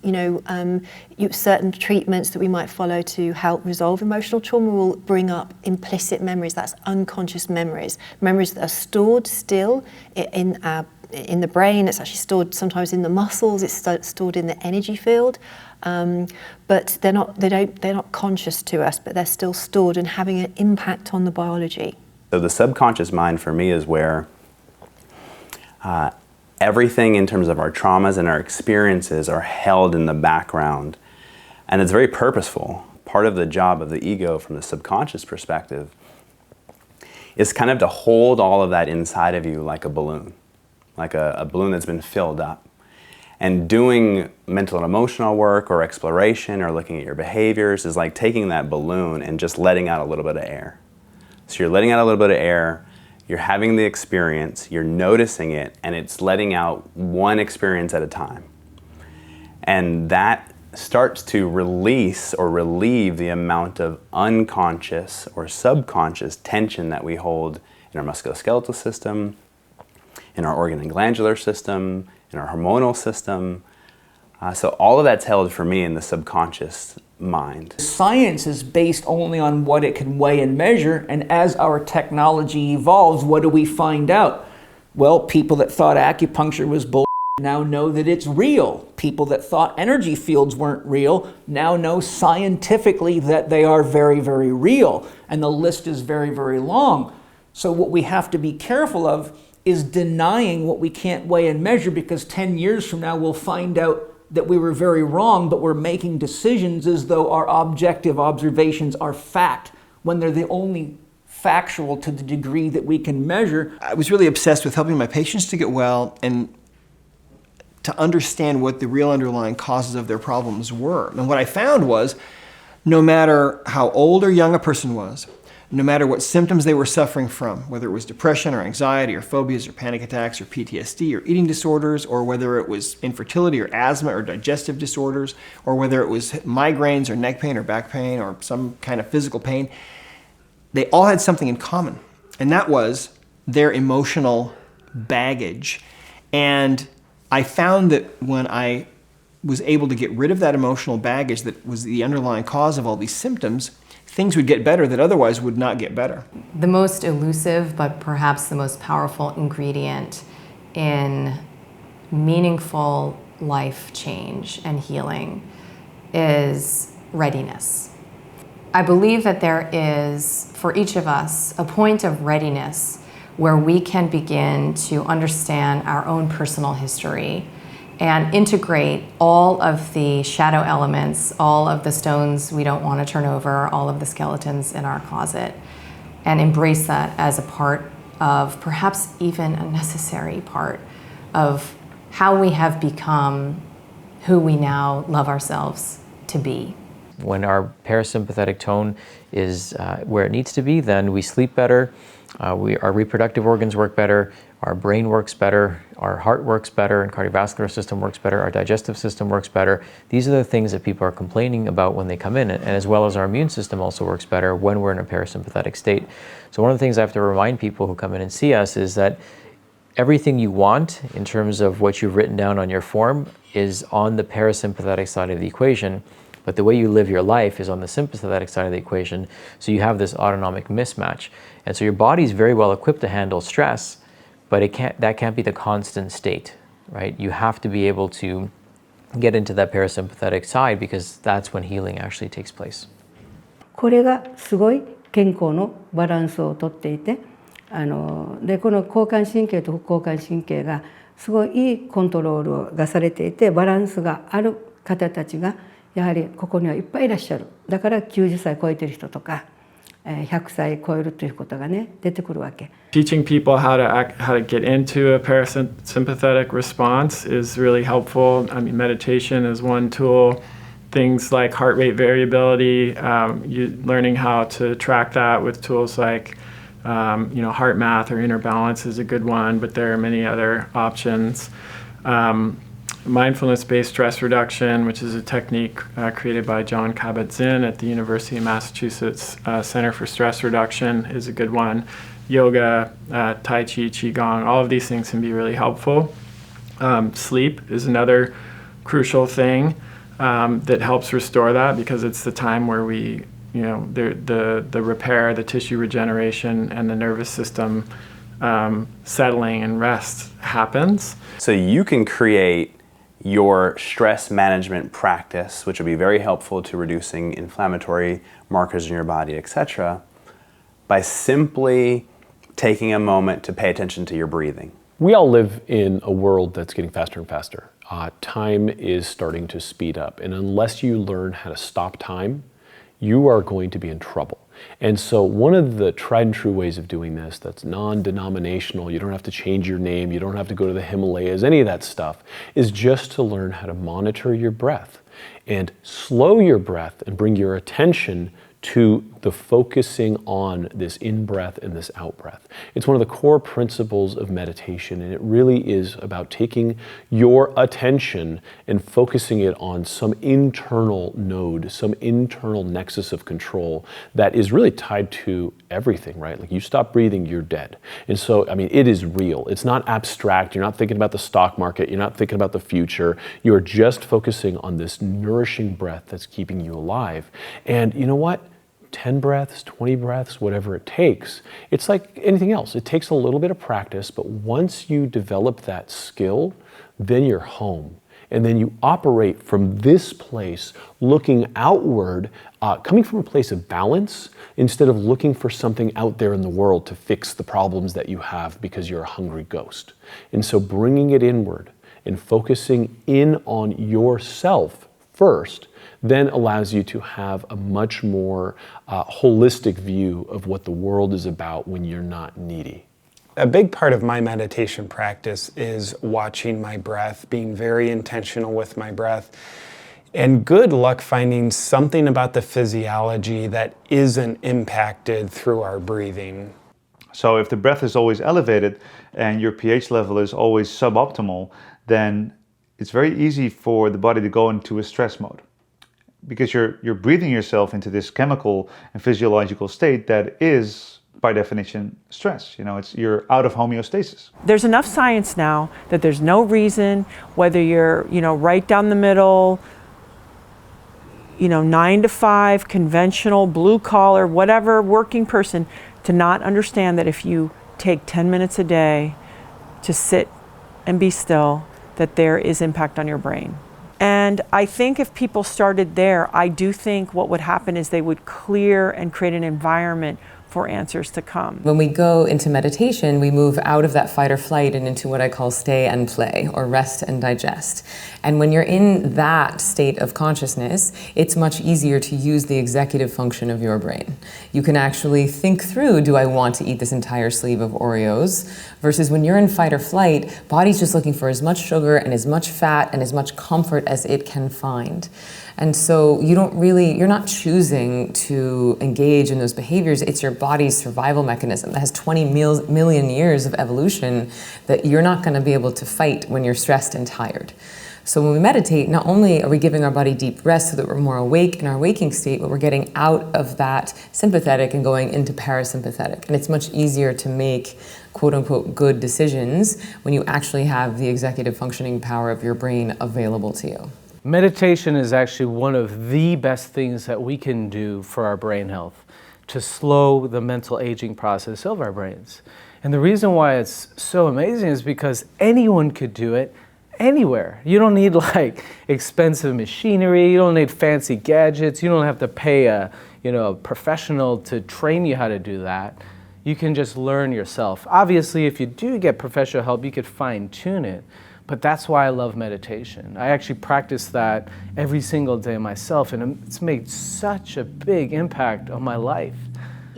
certain treatments that we might follow to help resolve emotional trauma will bring up implicit memories. That's unconscious memories, memories that are stored still in the brain. It's actually stored sometimes in the muscles. It's stored in the energy field, but they're not conscious to us, but they're still stored and having an impact on the biology. So the subconscious mind for me is where everything in terms of our traumas and our experiences are held in the background. And it's very purposeful. Part of the job of the ego from the subconscious perspective is kind of to hold all of that inside of you like a balloon that's been filled up. And doing mental and emotional work or exploration or looking at your behaviors is like taking that balloon and just letting out a little bit of air. So you're letting out a little bit of air, you're having the experience, you're noticing it, and it's letting out one experience at a time. And that starts to release or relieve the amount of unconscious or subconscious tension that we hold in our musculoskeletal system, in our organ and glandular system, in our hormonal system. So all of that's held for me in the subconscious mind. Science is based only on what it can weigh and measure, and as our technology evolves, what do we find out? Well, people that thought acupuncture was bull now know that it's real. People that thought energy fields weren't real now know scientifically that they are very, very real, and the list is very, very long. So what we have to be careful of is denying what we can't weigh and measure, because 10 years from now we'll find out that we were very wrong, but we're making decisions as though our objective observations are fact, when they're the only factual to the degree that we can measure. I was really obsessed with helping my patients to get well and to understand what the real underlying causes of their problems were. And what I found was, no matter how old or young a person was, no matter what symptoms they were suffering from, whether it was depression or anxiety or phobias or panic attacks or PTSD or eating disorders, or whether it was infertility or asthma or digestive disorders, or whether it was migraines or neck pain or back pain or some kind of physical pain, they all had something in common, and that was their emotional baggage. And I found that when I was able to get rid of that emotional baggage that was the underlying cause of all these symptoms, things would get better that otherwise would not get better. The most elusive, but perhaps the most powerful ingredient in meaningful life change and healing is readiness. I believe that there is, for each of us, a point of readiness where we can begin to understand our own personal history and integrate all of the shadow elements, all of the stones we don't want to turn over, all of the skeletons in our closet, and embrace that as a part of, perhaps even a necessary part of how we have become who we now love ourselves to be. When our parasympathetic tone is where it needs to be, then we sleep better, our reproductive organs work better, our brain works better, our heart works better, and cardiovascular system works better, our digestive system works better. These are the things that people are complaining about when they come in, and as well as our immune system also works better when we're in a parasympathetic state. So one of the things I have to remind people who come in and see us is that everything you want in terms of what you've written down on your form is on the parasympathetic side of the equation, but the way you live your life is on the sympathetic side of the equation, so you have this autonomic mismatch. And so your body's very well equipped to handle stress, but that can't be the constant state, right? You have to be able to get into that parasympathetic side, because that's when healing actually takes place. これがすごい健康のバランスをとっていて、でこの交感神経と副交感神経がすごいいいコントロールがされていて、バランスがある方たちがやはりここにはいっぱいいらっしゃる。だから90歳超えてる人とか100歳超えるということがね出てくるわけ。Teaching people how to get into a parasympathetic response is really helpful. I mean, meditation is one tool. Things like heart rate variability, learning how to track that with tools like heart math or inner balance is a good one, but there are many other options. Mindfulness-based stress reduction, which is a technique created by Jon Kabat-Zinn at the University of Massachusetts Center for Stress Reduction, is a good one. yoga, Tai Chi, Qigong, all of these things can be really helpful. Sleep is another crucial thing that helps restore that, because it's the time where we, the repair, the tissue regeneration, and the nervous system settling and rest happens. So you can create your stress management practice, which will be very helpful to reducing inflammatory markers in your body, etc., by simply taking a moment to pay attention to your breathing. We all live in a world that's getting faster and faster. Time is starting to speed up, and unless you learn how to stop time, you are going to be in trouble. And so one of the tried and true ways of doing this that's non-denominational, you don't have to change your name, you don't have to go to the Himalayas, any of that stuff, is just to learn how to monitor your breath and slow your breath and bring your attention to the focusing on this in-breath and this out-breath. It's one of the core principles of meditation, and it really is about taking your attention and focusing it on some internal node, some internal nexus of control that is really tied to everything, right? Like, you stop breathing, you're dead. And so, I mean, it is real. It's not abstract. You're not thinking about the stock market. You're not thinking about the future. You're just focusing on this nourishing breath that's keeping you alive. And you know what? 10 breaths, 20 breaths, whatever it takes. It's like anything else. It takes a little bit of practice, but once you develop that skill, then you're home. And then you operate from this place, looking outward, coming from a place of balance, instead of looking for something out there in the world to fix the problems that you have because you're a hungry ghost. And so bringing it inward and focusing in on yourself first then allows you to have a much more holistic view of what the world is about when you're not needy. A big part of my meditation practice is watching my breath, being very intentional with my breath, and good luck finding something about the physiology that isn't impacted through our breathing. So if the breath is always elevated and your pH level is always suboptimal, then it's very easy for the body to go into a stress mode, because you're breathing yourself into this chemical and physiological state that is, by definition, stress. You're out of homeostasis. There's enough science now that there's no reason, whether you're, right down the middle, 9 to 5, conventional, blue collar, whatever working person, to not understand that if you take 10 minutes a day to sit and be still, that there is impact on your brain. And I think if people started there, I do think what would happen is they would clear and create an environment for answers to come. When we go into meditation, we move out of that fight or flight and into what I call stay and play, or rest and digest. And when you're in that state of consciousness, it's much easier to use the executive function of your brain. You can actually think through, do I want to eat this entire sleeve of Oreos? Versus when you're in fight or flight, body's just looking for as much sugar and as much fat and as much comfort as it can find. And so you're not choosing to engage in those behaviors. It's your body's survival mechanism that has 20 million years of evolution that you're not going to be able to fight when you're stressed and tired. So when we meditate, not only are we giving our body deep rest so that we're more awake in our waking state, but we're getting out of that sympathetic and going into parasympathetic. And it's much easier to make quote unquote good decisions when you actually have the executive functioning power of your brain available to you. Meditation is actually one of the best things that we can do for our brain health, to slow the mental aging process of our brains. And the reason why it's so amazing is because anyone could do it anywhere. You don't need expensive machinery, you don't need fancy gadgets, you don't have to pay a professional to train you how to do that. You can just learn yourself. Obviously, if you do get professional help, you could fine-tune it. But that's why I love meditation. I actually practice that every single day myself, and it's made such a big impact on my life.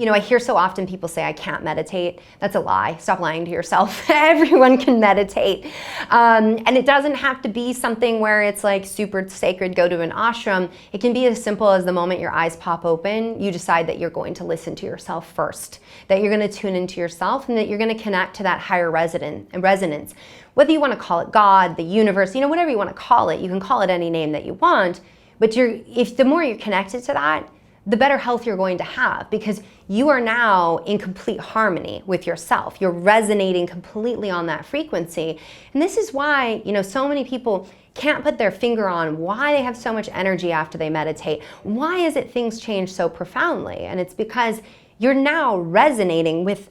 I hear so often people say, I can't meditate. That's a lie. Stop lying to yourself. Everyone can meditate. And it doesn't have to be something where it's super sacred, go to an ashram. It can be as simple as the moment your eyes pop open, you decide that you're going to listen to yourself first, that you're going to tune into yourself, and that you're going to connect to that higher resonance. Whether you want to call it God, the universe, whatever you want to call it, you can call it any name that you want. But if the more you're connected to that, the better health you're going to have, because you are now in complete harmony with yourself. You're resonating completely on that frequency. And this is why, so many people can't put their finger on why they have so much energy after they meditate. Why is it things change so profoundly? And it's because you're now resonating with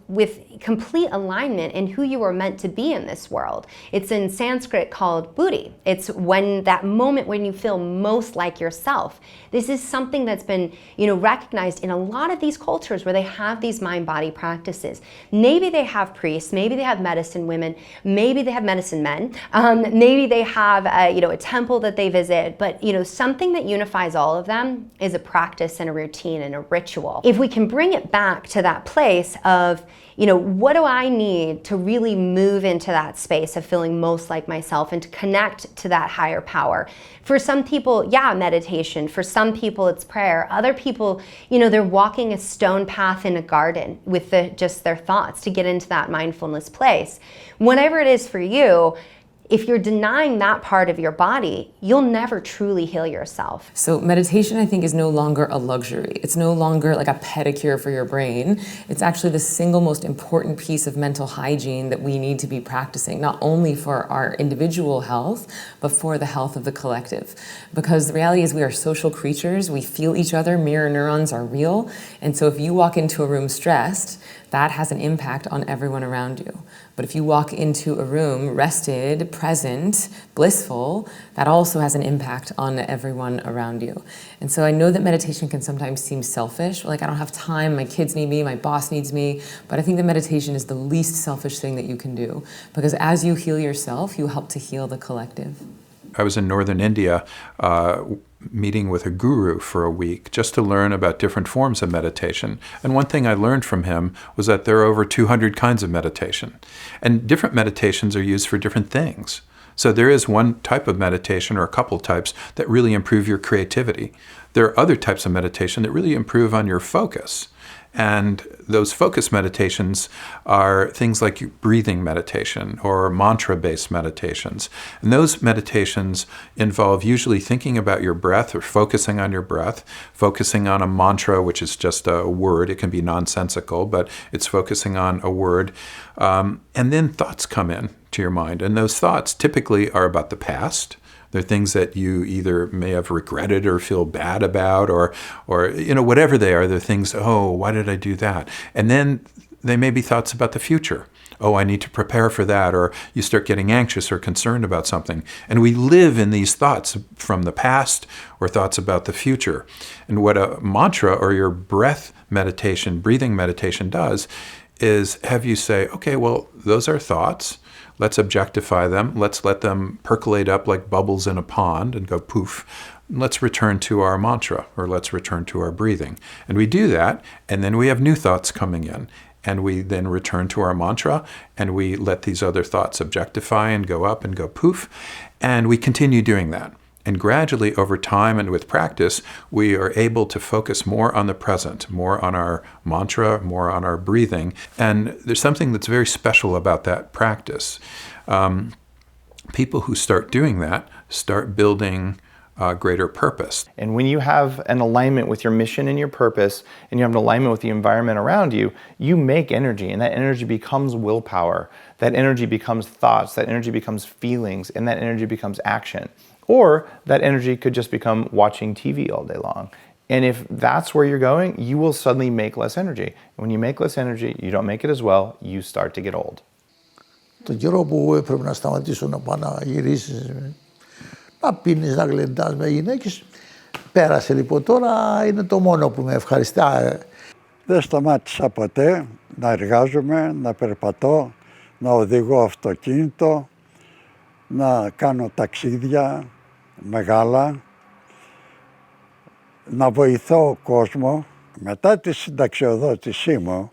complete alignment in who you are meant to be in this world. It's in Sanskrit called buddhi. It's when that moment when you feel most like yourself. This is something that's been, recognized in a lot of these cultures where they have these mind-body practices. Maybe they have priests, maybe they have medicine women, maybe they have medicine men, maybe they have a temple that they visit, but something that unifies all of them is a practice and a routine and a ritual. If we can bring it back to that place of, what do I need to really move into that space of feeling most like myself and to connect to that higher power? For some people, meditation. For some people, it's prayer. Other people, they're walking a stone path in a garden with just their thoughts to get into that mindfulness place. Whatever it is for you, if you're denying that part of your body, you'll never truly heal yourself. So meditation, I think, is no longer a luxury. It's no longer like a pedicure for your brain. It's actually the single most important piece of mental hygiene that we need to be practicing, not only for our individual health, but for the health of the collective. Because the reality is we are social creatures. We feel each other. Mirror neurons are real. And so if you walk into a room stressed, that has an impact on everyone around you. But if you walk into a room rested, present, blissful, that also has an impact on everyone around you. And so I know that meditation can sometimes seem selfish, like I don't have time, my kids need me, my boss needs me, but I think that meditation is the least selfish thing that you can do, because as you heal yourself, you help to heal the collective. I was in northern India meeting with a guru for a week just to learn about different forms of meditation. And one thing I learned from him was that there are over 200 kinds of meditation. And different meditations are used for different things. So there is one type of meditation or a couple types that really improve your creativity. There are other types of meditation that really improve on your focus. And those focus meditations are things like breathing meditation or mantra-based meditations. And those meditations involve usually thinking about your breath or focusing on your breath, focusing on a mantra, which is just a word. It can be nonsensical, but it's focusing on a word. And then thoughts come in to your mind. And those thoughts typically are about the past. They're things that you either may have regretted or feel bad about, or whatever they are. They're things, oh, why did I do that? And then they may be thoughts about the future. Oh, I need to prepare for that, or you start getting anxious or concerned about something. And we live in these thoughts from the past or thoughts about the future. And what a mantra or your breath meditation, breathing meditation does is have you say, okay, well, those are thoughts. Let's objectify them. Let's let them percolate up like bubbles in a pond and go poof. Let's return to our mantra, or let's return to our breathing. And we do that, and then we have new thoughts coming in. And we then return to our mantra, and we let these other thoughts objectify and go up and go poof. And we continue doing that. And gradually, over time and with practice, we are able to focus more on the present, more on our mantra, more on our breathing. And there's something that's very special about that practice. People who start doing that start building greater purpose. And when you have an alignment with your mission and your purpose, and you have an alignment with the environment around you, you make energy, and that energy becomes willpower. That energy becomes thoughts, that energy becomes feelings, and that energy becomes action. Or that energy could just become watching TV all day long. And if that's where you're going, you will suddenly make less energy. And when you make less energy, you don't make it as well, you start to get old. Το καιρό που έπρεπε να σταματήσω να πάω να γυρίσεις, να πίνεις, να γλεντάς με γυναίκες, πέρασε λοιπόν. Τώρα είναι το μόνο που με ευχαριστά. Δεν σταμάτησα ποτέ να εργάζομαι, να περπατώ, να οδηγώ αυτοκίνητο, να κάνω ταξίδια μεγάλα, να βοηθώ κόσμο. Μετά τη συνταξιοδότησή μου,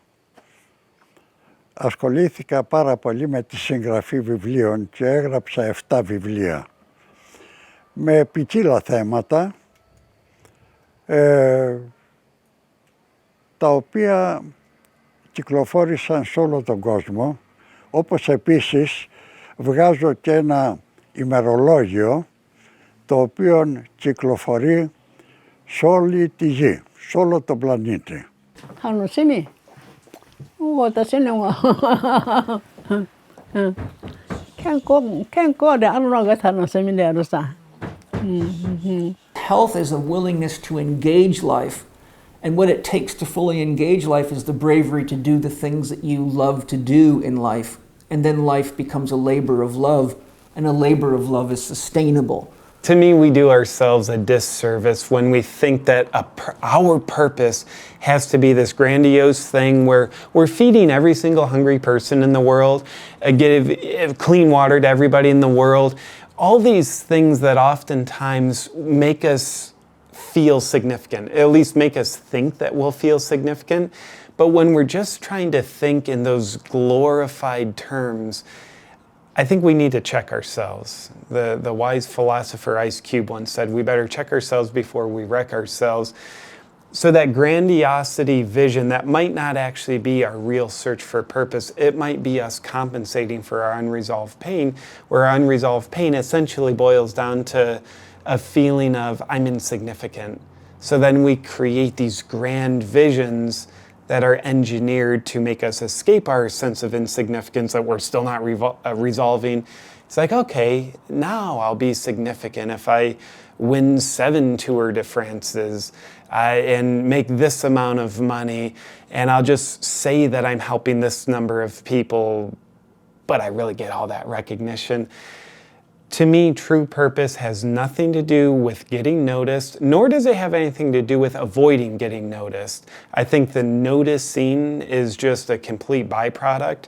ασχολήθηκα πάρα πολύ με τη συγγραφή βιβλίων και έγραψα 7 βιβλία. Με ποικίλα θέματα, τα οποία κυκλοφόρησαν σε όλο τον κόσμο, όπως επίσης βγάζω και ένα ημερολόγιο το οποίο κυκλοφορεί σε όλη τη γη, solo το πλανήτη. 楽しみ。私のは健康であるのが楽しみであるさ。Health is a willingness to engage life. And what it takes to fully engage life is the bravery to do the things that you love to do in life. And then life becomes a labor of love, and a labor of love is sustainable. To me, we do ourselves a disservice when we think that our purpose has to be this grandiose thing where we're feeding every single hungry person in the world, give clean water to everybody in the world. All these things that oftentimes make us feel significant, at least make us think that we'll feel significant. But when we're just trying to think in those glorified terms, I think we need to check ourselves. The wise philosopher Ice Cube once said, we better check ourselves before we wreck ourselves. So that grandiosity vision, that might not actually be our real search for purpose. It might be us compensating for our unresolved pain, where our unresolved pain essentially boils down to a feeling of I'm insignificant. So then we create these grand visions that are engineered to make us escape our sense of insignificance that we're still not resolving. It's like, okay, now I'll be significant if I win 7 Tour de France's and make this amount of money, and I'll just say that I'm helping this number of people, but I really get all that recognition. To me, true purpose has nothing to do with getting noticed, nor does it have anything to do with avoiding getting noticed. I think the noticing is just a complete byproduct.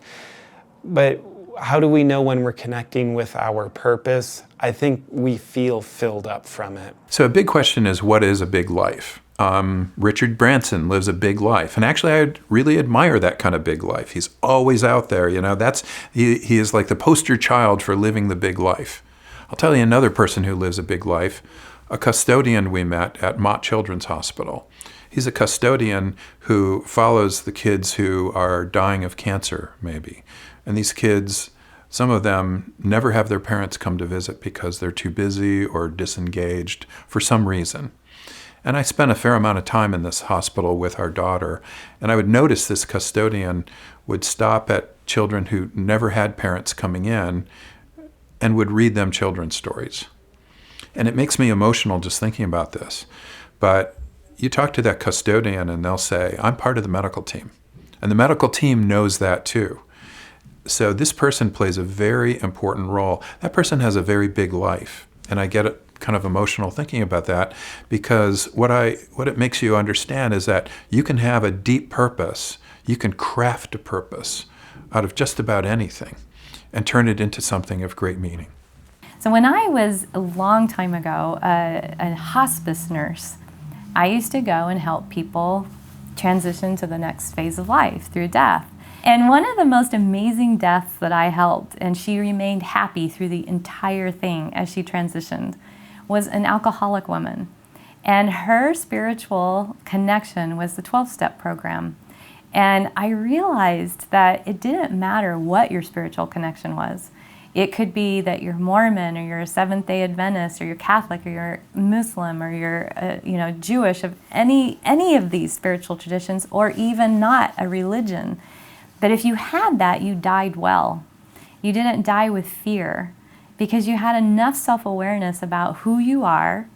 But how do we know when we're connecting with our purpose? I think we feel filled up from it. So a big question is, what is a big life? Richard Branson lives a big life, and actually I really admire that kind of big life. He's always out there, you know. He is like the poster child for living the big life. I'll tell you another person who lives a big life, a custodian we met at Mott Children's Hospital. He's a custodian who follows the kids who are dying of cancer, maybe. And these kids, some of them never have their parents come to visit because they're too busy or disengaged for some reason. And I spent a fair amount of time in this hospital with our daughter, and I would notice this custodian would stop at children who never had parents coming in and would read them children's stories. And it makes me emotional just thinking about this. But you talk to that custodian and they'll say, I'm part of the medical team. And the medical team knows that too. So this person plays a very important role. That person has a very big life. And I get kind of emotional thinking about that, because what it makes you understand is that you can have a deep purpose. You can craft a purpose out of just about anything and turn it into something of great meaning. So when I was a long time ago a hospice nurse, I used to go and help people transition to the next phase of life through death. And one of the most amazing deaths that I helped, and she remained happy through the entire thing as she transitioned, was an alcoholic woman. And her spiritual connection was the 12-step program. And I realized that it didn't matter what your spiritual connection was. It could be that you're Mormon, or you're a Seventh-day Adventist, or you're Catholic, or you're Muslim, or you're Jewish, of any of these spiritual traditions, or even not a religion. But if you had that, you died well. You didn't die with fear, because you had enough self-awareness about who you are,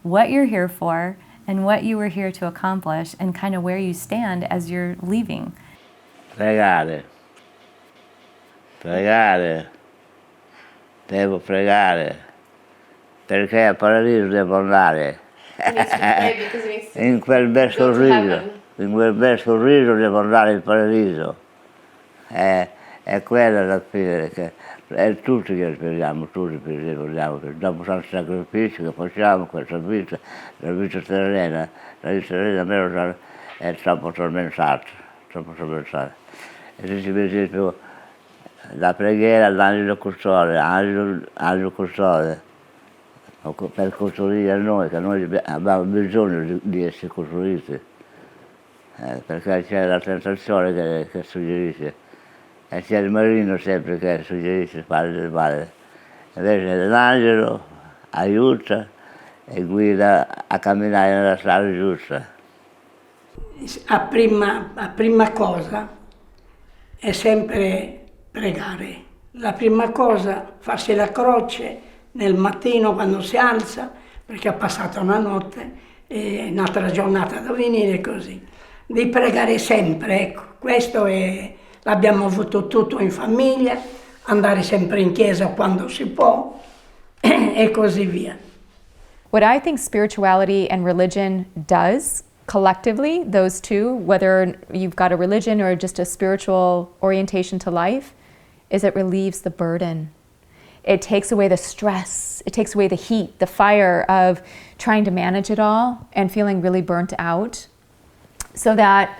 what you're here for, and what you were here to accomplish, and kind of where you stand as you're leaving. Pregare. Devo pregare. Perché al paradiso devo andare. In quel bel sorriso devo andare in paradiso. È quella la fine, che è tutti che speriamo, che dopo tanti sacrifici che facciamo, questa vita, la vita terrena almeno è troppo tormentata. E se ci vede più la preghiera all'angelo custode, angelo custode, per costruire noi, che noi abbiamo bisogno di essere costruiti, perché c'è la tentazione che suggerisce. E c'è il marino sempre che suggerisce fare del male. Invece l'angelo aiuta e guida a camminare nella strada giusta. a prima cosa è sempre pregare. La prima cosa, farsi la croce nel mattino quando si alza, perché ha passato una notte e un'altra giornata da venire così. Di pregare sempre, ecco, questo l'abbiamo avuto tutto in famiglia, andare sempre in chiesa quando si può e così via. What I think spirituality and religion does collectively, those two, whether you've got a religion or just a spiritual orientation to life, is it relieves the burden. It takes away the stress, it takes away the heat, the fire of trying to manage it all and feeling really burnt out, so that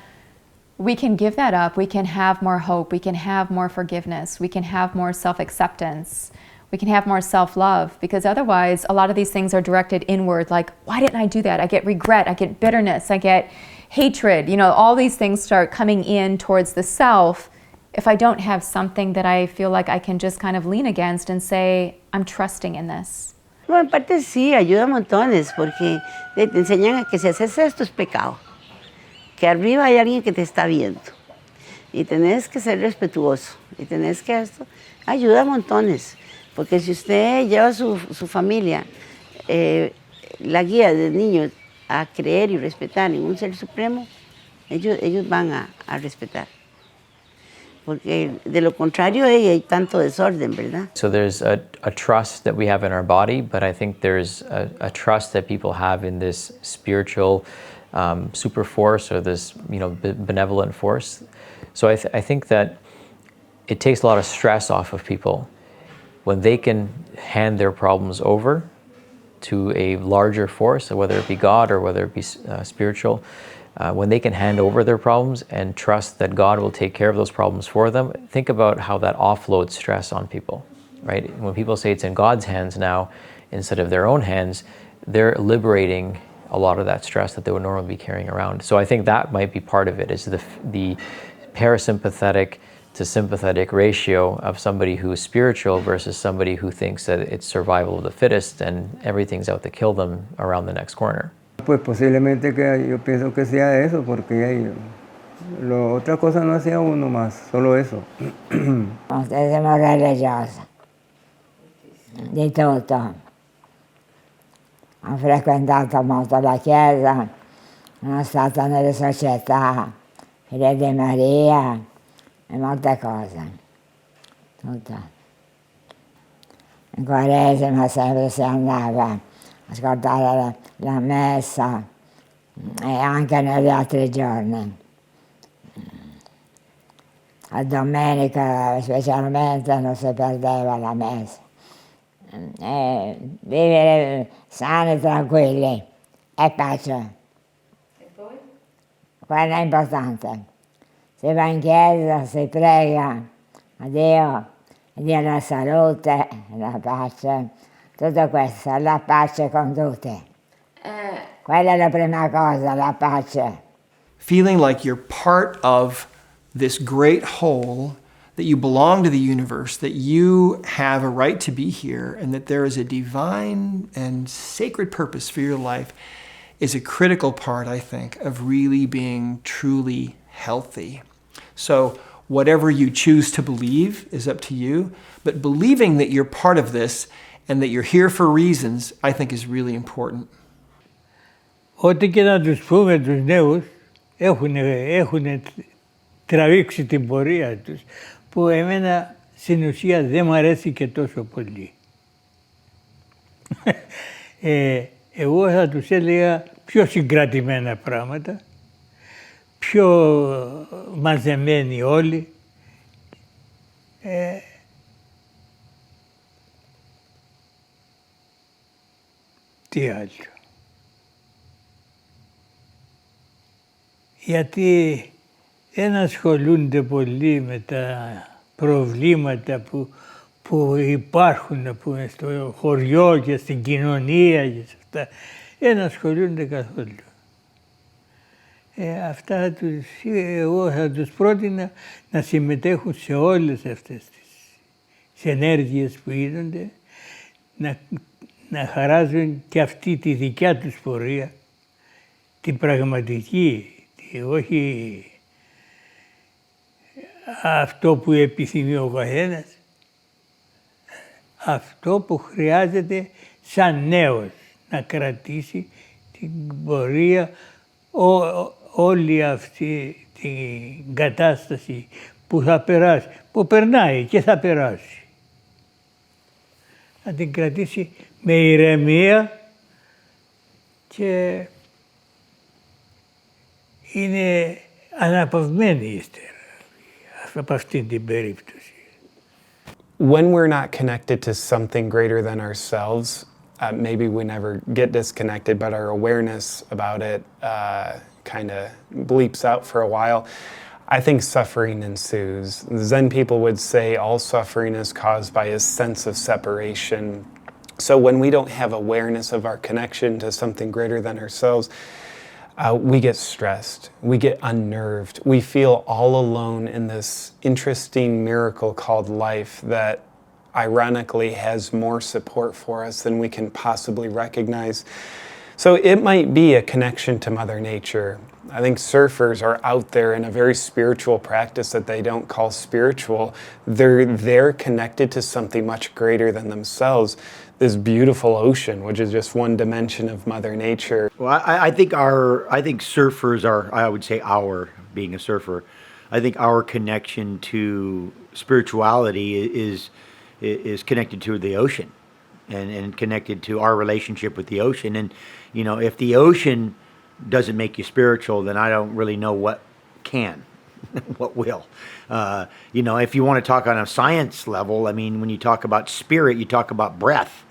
we can give that up, we can have more hope, we can have more forgiveness, we can have more self-acceptance, we can have more self-love, because otherwise a lot of these things are directed inward, like, why didn't I do that? I get regret, I get bitterness, I get hatred, you know, all these things start coming in towards the self if I don't have something that I feel like I can just kind of lean against and say, I'm trusting in this. Bueno, en parte sí, ayuda montones, porque te enseñan a que si haces esto es pecado, que arriba hay alguien que te está viendo, y tenés que ser respetuoso, y tenés que esto, ayuda montones, porque si usted lleva a su familia, la guía del niño a creer y respetar en un ser supremo, ellos van a respetar. Porque de lo contrario hay tanto desorden, ¿verdad? So there's a trust that we have in our body, but I think there's a trust that people have in this spiritual super force, or this benevolent force. So I think that it takes a lot of stress off of people when they can hand their problems over to a larger force, whether it be God or whether it be spiritual. When they can hand over their problems and trust that God will take care of those problems for them, think about how that offloads stress on people, right? When people say it's in God's hands now instead of their own hands, they're liberating a lot of that stress that they would normally be carrying around. So I think that might be part of it, is the parasympathetic to sympathetic ratio of somebody who is spiritual versus somebody who thinks that it's survival of the fittest and everything's out to kill them around the next corner. Pues posiblemente que yo pienso que sea eso, porque otra cosa no hacía uno más, solo eso. Ustedes somos religiosos, di tutto. Ho frequentato molto la chiesa, sono stata nelle società, Figlia di Maria e molte cose, tutto. In Quaresima sempre si andava ascoltare la messa e anche negli altri giorni. A domenica specialmente non si perdeva la messa. E vivere sani, tranquilli e pace. E poi? Quello è importante. Si va in chiesa, si prega a Dio, Dio la salute, la pace. Tutto questo, la pace con tutti. Quella è la prima cosa, la pace. Feeling like you're part of this great whole, that you belong to the universe, that you have a right to be here, and that there is a divine and sacred purpose for your life is a critical part, I think, of really being truly healthy. So whatever you choose to believe is up to you, but believing that you're part of this and that you're here for reasons, I think is really important. Ό,τι και να τους πούμε τους νέους, έχουν τραβήξει την πορεία τους, που εμένα στην ουσία δεν μου αρέσει και τόσο πολύ. Εγώ θα τους έλεγα πιο συγκρατημένα πράγματα, πιο μαζεμένοι όλοι. Τι άλλο. Γιατί δεν ασχολούνται πολύ με τα προβλήματα που υπάρχουν στο χωριό και στην κοινωνία και σε αυτά. Δεν ασχολούνται καθόλου. Αυτά εγώ θα τους πρότεινα να συμμετέχουν σε όλες αυτές τις ενέργειες που γίνονται, να χαράζουν και αυτή τη δικιά τους πορεία, την πραγματική, όχι αυτό που επιθυμεί ο καθένας, αυτό που χρειάζεται σαν νέος να κρατήσει την πορεία, όλη αυτή την κατάσταση που θα περάσει, που περνάει και θα περάσει. Να την κρατήσει με ηρεμία και είναι αναπαυμένη ύστερα από αυτήν την περίπτωση. When we're not connected to something greater than ourselves, maybe we never get disconnected, but our awareness about it kind of bleeps out for a while. I think suffering ensues. Zen people would say all suffering is caused by a sense of separation. So when we don't have awareness of our connection to something greater than ourselves, we get stressed, we get unnerved, we feel all alone in this interesting miracle called life that ironically has more support for us than we can possibly recognize. So it might be a connection to Mother Nature. I think surfers are out there in a very spiritual practice that they don't call spiritual. They're connected to something much greater than themselves. This beautiful ocean, which is just one dimension of Mother Nature. Well, I think surfers are, I would say being a surfer, I think our connection to spirituality is connected to the ocean and connected to our relationship with the ocean. And, you know, if the ocean doesn't make you spiritual, then I don't really know what can, what will. You know, if you want to talk on a science level, I mean, when you talk about spirit, you talk about breath.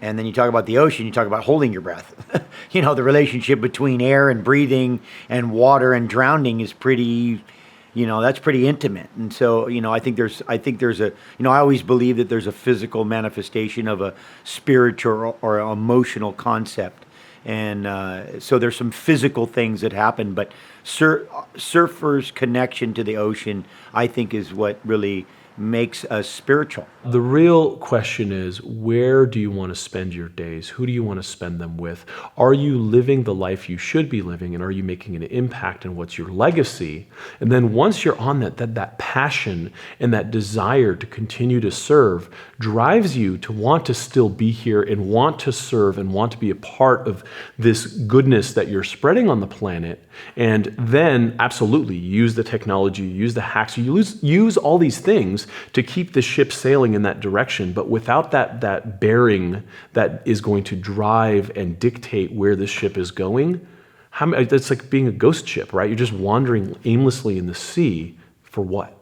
And then you talk about the ocean, you talk about holding your breath. You know, the relationship between air and breathing and water and drowning is pretty, you know, that's pretty intimate. And so, you know, I think there's a, you know, I always believe that there's a physical manifestation of a spiritual or emotional concept. And so there's some physical things that happen, but surfers' connection to the ocean, I think, is what really makes us spiritual. The real question is, where do you want to spend your days? Who do you want to spend them with? Are you living the life you should be living, and are you making an impact, and what's your legacy? And then once you're on that passion and that desire to continue to serve drives you to want to still be here and want to serve and want to be a part of this goodness that you're spreading on the planet. And then absolutely use the technology, use the hacks, use all these things to keep the ship sailing in that direction. But without that bearing that is going to drive and dictate where the ship is going, it's like being a ghost ship, right? You're just wandering aimlessly in the sea for what?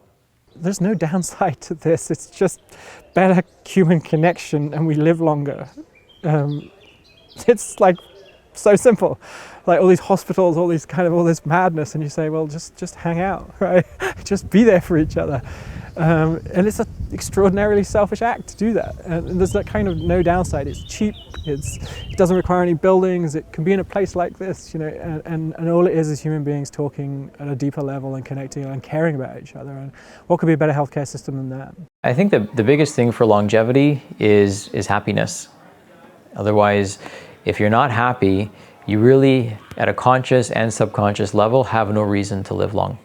There's no downside to this. It's just better human connection and we live longer. It's like so simple. Like all these hospitals, all this madness, and you say, well, just hang out, right? Just be there for each other. And it's an extraordinarily selfish act to do that. And there's that kind of no downside. It's cheap. It doesn't require any buildings. It can be in a place like this, you know, and all it is human beings talking at a deeper level and connecting and caring about each other. And what could be a better healthcare system than that? I think the biggest thing for longevity is happiness. Otherwise, if you're not happy, you really, at a conscious and subconscious level, have no reason to live long.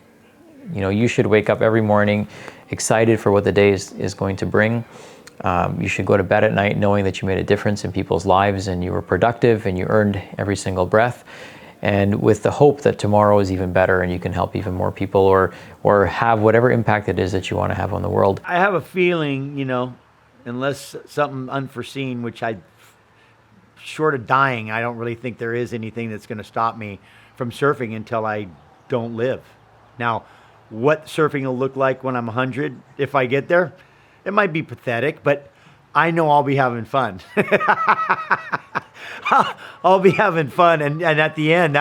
You know, you should wake up every morning excited for what the day is going to bring. You should go to bed at night knowing that you made a difference in people's lives and you were productive and you earned every single breath, and with the hope that tomorrow is even better and you can help even more people or have whatever impact it is that you want to have on the world. I have a feeling, you know, unless something unforeseen, which short of dying, I don't really think there is anything that's going to stop me from surfing until I don't live. Now, what surfing will look like when I'm 100, if I get there, it might be pathetic, but I know I'll be having fun. I'll be having fun, and at the end,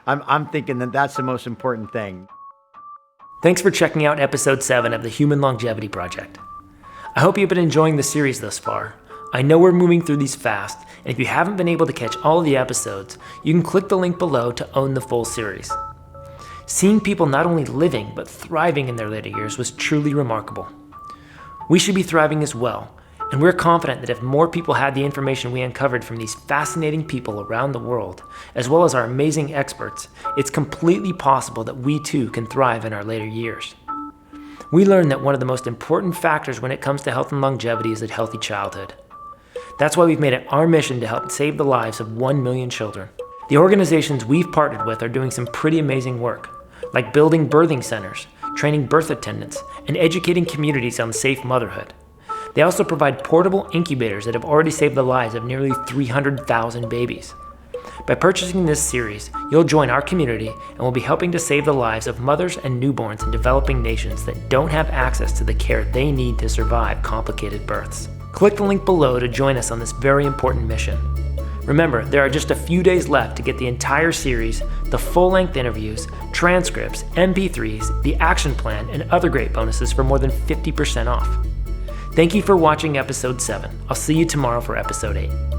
I'm thinking that's the most important thing. Thanks for checking out episode 7 of the Human Longevity Project. I hope you've been enjoying the series thus far. I know we're moving through these fast, and if you haven't been able to catch all of the episodes, you can click the link below to own the full series. Seeing people not only living, but thriving in their later years was truly remarkable. We should be thriving as well, And we're confident that if more people had the information we uncovered from these fascinating people around the world, as well as our amazing experts, it's completely possible that we too can thrive in our later years. We learned that one of the most important factors when it comes to health and longevity is a healthy childhood. That's why we've made it our mission to help save the lives of 1 million children. The organizations we've partnered with are doing some pretty amazing work, like building birthing centers, training birth attendants, and educating communities on safe motherhood. They also provide portable incubators that have already saved the lives of nearly 300,000 babies. By purchasing this series, you'll join our community and will be helping to save the lives of mothers and newborns in developing nations that don't have access to the care they need to survive complicated births. Click the link below to join us on this very important mission. Remember, there are just a few days left to get the entire series, the full-length interviews, transcripts, MP3s, the action plan, and other great bonuses for more than 50% off. Thank you for watching episode 7. I'll see you tomorrow for episode 8.